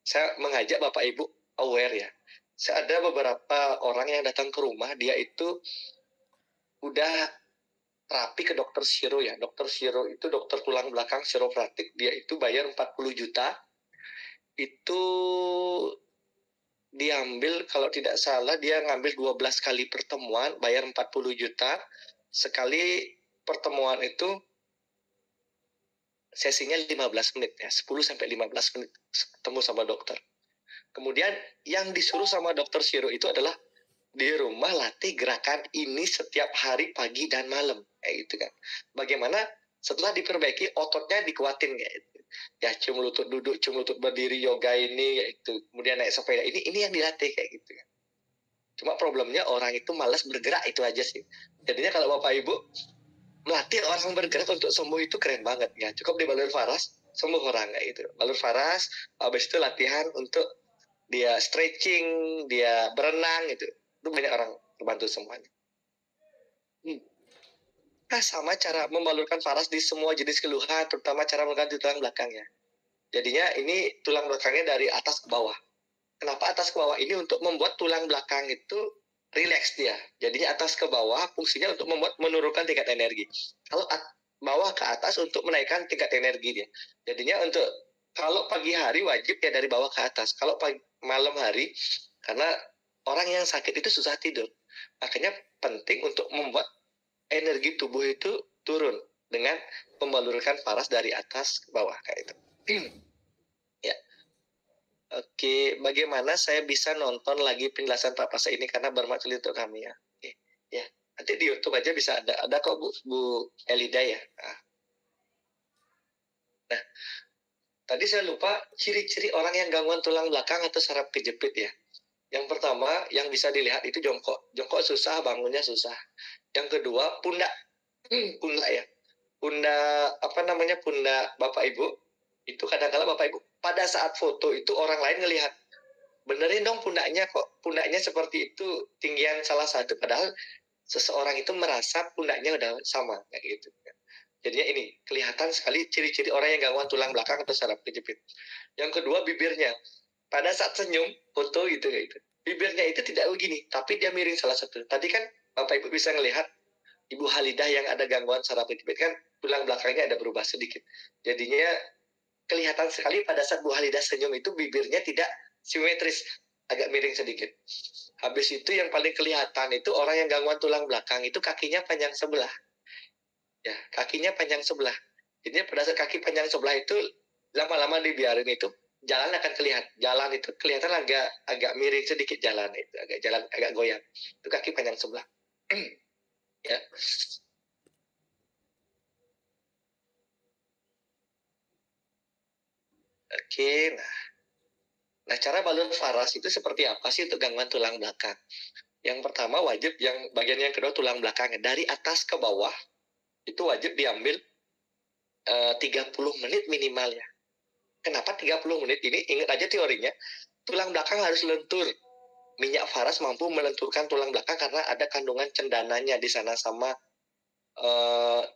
A: saya mengajak Bapak Ibu aware ya. Saya ada beberapa orang yang datang ke rumah, dia itu udah terapi ke dokter Shiro ya. Dokter Shiro itu dokter tulang belakang chiropractic. Dia itu bayar 40 juta. Itu diambil kalau tidak salah dia ngambil 12 kali pertemuan, bayar 40 juta. Sekali pertemuan itu sesinya 15 menit ya, 10-15 menit ketemu sama dokter. Kemudian yang disuruh sama dokter Shiro itu adalah di rumah latih gerakan ini setiap hari pagi dan malam kayak gitu kan. Bagaimana setelah diperbaiki ototnya dikuatin kayak gitu. Ya cium lutut duduk, cium lutut berdiri, yoga ini kayak gitu. Kemudian naik sepeda ini yang dilatih kayak gitu kan. Cuma problemnya orang itu malas bergerak, itu aja sih. Jadinya kalau Bapak Ibu melatih orang bergerak untuk sembuh itu keren banget ya. Cukup di balur faras sembuh orang kayak gitu. Balur faras, habis itu latihan untuk dia stretching, dia berenang gitu. Itu banyak orang terbantu semuanya. Nah, sama cara membalurkan faras di semua jenis keluhan, terutama cara mengganti tulang belakangnya. Jadinya ini tulang belakangnya dari atas ke bawah. Kenapa atas ke bawah? Ini untuk membuat tulang belakang itu rileks dia. Jadinya atas ke bawah fungsinya untuk menurunkan tingkat energi. Kalau bawah ke atas untuk menaikkan tingkat energi dia. Jadinya untuk kalau pagi hari wajib ya dari bawah ke atas. Kalau malam hari, karena orang yang sakit itu susah tidur. Makanya penting untuk membuat energi tubuh itu turun dengan membalurkan faras dari atas ke bawah kayak itu. Ya. Oke, bagaimana saya bisa nonton lagi penjelasan Pak Prasa ini karena bermanfaat untuk kami ya. Oke, ya. Nanti di YouTube aja bisa ada kok Bu Elida ya. Nah, tadi saya lupa ciri-ciri orang yang gangguan tulang belakang atau saraf kejepit ya. Yang pertama yang bisa dilihat itu jongkok. Jongkok susah, bangunnya susah. Yang kedua pundak. Pundak ya. Pundak pundak Bapak Ibu. Itu kadang-kadang Bapak Ibu pada saat foto itu orang lain ngelihat, benerin dong pundaknya, kok pundaknya seperti itu, tinggian salah satu, padahal seseorang itu merasa pundaknya udah sama kayak gitu. Jadinya ini kelihatan sekali ciri-ciri orang yang gangguan tulang belakang atau saraf kejepit. Yang kedua bibirnya, pada saat senyum foto gitu kayak gitu, bibirnya itu tidak begini, tapi dia miring salah satu. Tadi kan Bapak Ibu bisa ngelihat Ibu Halidah yang ada gangguan saraf kejepit kan tulang belakangnya ada berubah sedikit. Jadinya kelihatan sekali pada saat Bu Halidah senyum itu bibirnya tidak simetris, agak miring sedikit. Habis itu yang paling kelihatan itu orang yang gangguan tulang belakang itu kakinya panjang sebelah. Ya, kakinya panjang sebelah. Jadi pada saat kaki panjang sebelah itu lama-lama dibiarin itu jalan akan kelihatan. Jalan itu kelihatan agak miring sedikit jalan itu, agak goyang. Itu kaki panjang sebelah. Ya. Oke, nah cara balur faras itu seperti apa sih untuk gangguan tulang belakang? Yang pertama wajib yang bagian yang kedua tulang belakangnya dari atas ke bawah itu wajib diambil 30 menit minimal ya. Kenapa 30 menit ini? Ingat aja teorinya, tulang belakang harus lentur. Minyak faras mampu melenturkan tulang belakang karena ada kandungan cendananya di sana sama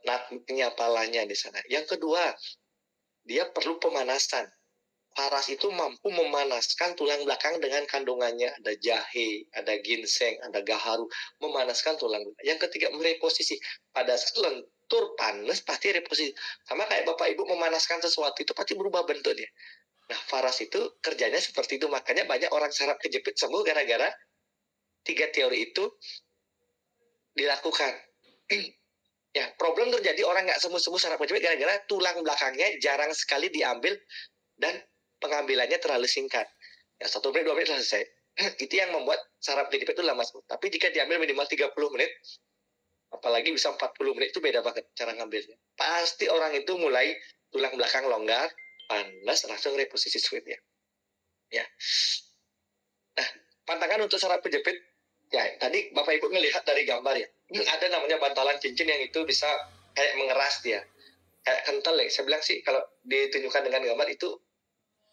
A: natnya palanya di sana. Yang kedua, dia perlu pemanasan. Faras itu mampu memanaskan tulang belakang dengan kandungannya. Ada jahe, ada ginseng, ada gaharu. Memanaskan tulang belakang. Yang ketiga, mereposisi. Pada saat lentur, panas, pasti reposisi. Sama kayak Bapak Ibu memanaskan sesuatu, itu pasti berubah bentuknya. Nah, faras itu kerjanya seperti itu. Makanya banyak orang saraf kejepit sembuh gara-gara 3 teori itu dilakukan. Ya, problem terjadi orang nggak sembuh-sembuh saraf kejepit gara-gara tulang belakangnya jarang sekali diambil dan pengambilannya terlalu singkat. Ya, 1 menit, 2 menit selesai. Itu yang membuat saraf kejepit itu lama sembuh. Tapi jika diambil minimal 30 menit, apalagi bisa 40 menit, itu beda banget cara ngambilnya. Pasti orang itu mulai tulang belakang longgar, panas, langsung reposisi sweet ya. Ya. Nah, pantangan untuk saraf kejepit, ya tadi Bapak Ibu ngelihat dari gambar ya. Ada namanya bantalan cincin yang itu bisa kayak mengeras dia. Kayak kental ya. Saya bilang sih kalau ditunjukkan dengan gambar itu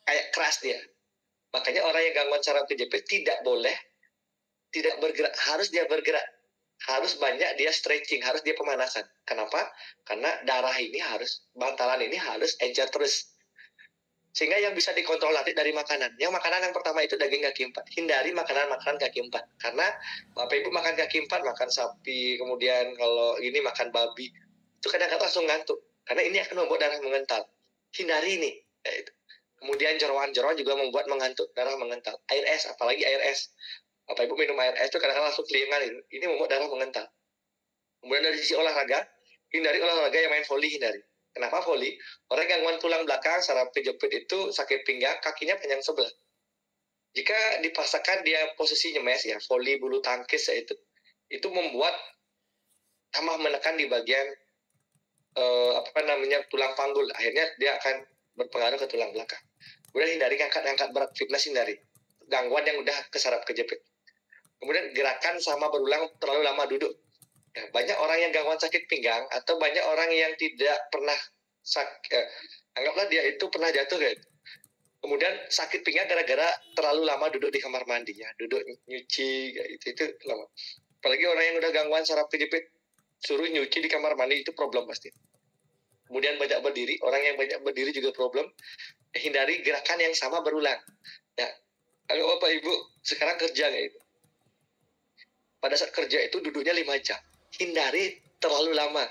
A: kayak keras dia. Makanya orang yang gangguan saraf kejepit tidak boleh tidak bergerak, harus dia bergerak. Harus banyak dia stretching, harus dia pemanasan. Kenapa? Karena darah ini harus, bantalan ini harus encer terus. Sehingga yang bisa dikontrol nanti dari makanan. Yang makanan yang pertama itu daging kaki 4. Hindari makanan-makanan kaki 4. Karena Bapak Ibu makan kaki 4, makan sapi, kemudian kalau ini makan babi, itu kadang-kadang langsung ngantuk. Karena ini akan membuat darah mengental. Hindari ini. Ya, itu. Kemudian jeroan-jeroan juga membuat mengantuk, darah mengental. Air es, apalagi air es. Bapak Ibu minum air es itu kadang-kadang langsung kelingan. Ini membuat darah mengental. Kemudian dari sisi olahraga, hindari olahraga yang main voli, hindari. Kenapa voli? Orang gangguan tulang belakang, saraf kejepit itu sakit pinggang, kakinya panjang sebelah. Jika dipaksakan dia posisi nyemes ya, voli bulu tangkis ya itu membuat tambah menekan di bagian tulang panggul. Akhirnya dia akan berpengaruh ke tulang belakang. Kemudian hindari angkat berat, fitness hindari. Gangguan yang udah ke saraf kejepit. Kemudian gerakan sama berulang terlalu lama duduk. Nah, banyak orang yang gangguan sakit pinggang atau banyak orang yang tidak pernah anggaplah dia itu pernah jatuh kan. Kemudian sakit pinggang gara-gara terlalu lama duduk di kamar mandi ya, duduk nyuci kayak itu lama. Apalagi orang yang udah gangguan saraf kejepit suruh nyuci di kamar mandi itu problem pasti. Kemudian banyak berdiri, orang yang banyak berdiri juga problem. Hindari gerakan yang sama berulang. Ya, kalau Bapak Ibu sekarang kerja kayak itu. Pada saat kerja itu duduknya 5 jam. Hindari terlalu lama.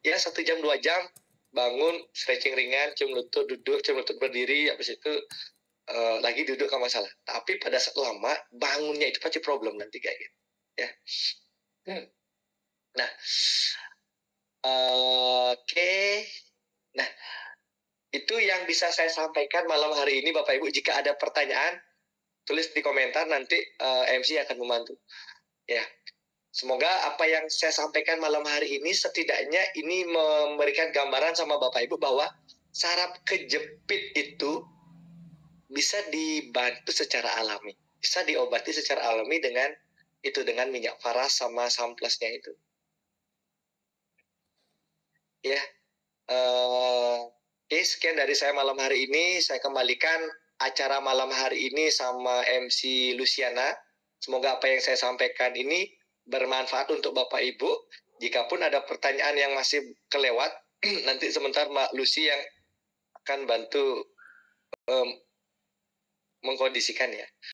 A: Ya 1 jam 2 jam bangun stretching ringan, cium lutut duduk, cium lutut berdiri, habis itu lagi duduk kan masalah. Tapi pada saat lama bangunnya itu pasti problem nanti kayak gitu. Ya. Nah, oke. Nah, itu yang bisa saya sampaikan malam hari ini Bapak Ibu. Jika ada pertanyaan, tulis di komentar, nanti MC akan membantu. Ya. Semoga apa yang saya sampaikan malam hari ini setidaknya ini memberikan gambaran sama Bapak Ibu bahwa saraf kejepit itu bisa dibantu secara alami. Bisa diobati secara alami dengan minyak faras sama samplasnya itu. Ya. Oke, sekian dari saya malam hari ini. Saya kembalikan acara malam hari ini sama MC Luciana. Semoga apa yang saya sampaikan ini bermanfaat untuk Bapak Ibu. Jikapun ada pertanyaan yang masih kelewat, nanti sebentar Mbak Lucy yang akan bantu mengkondisikan ya.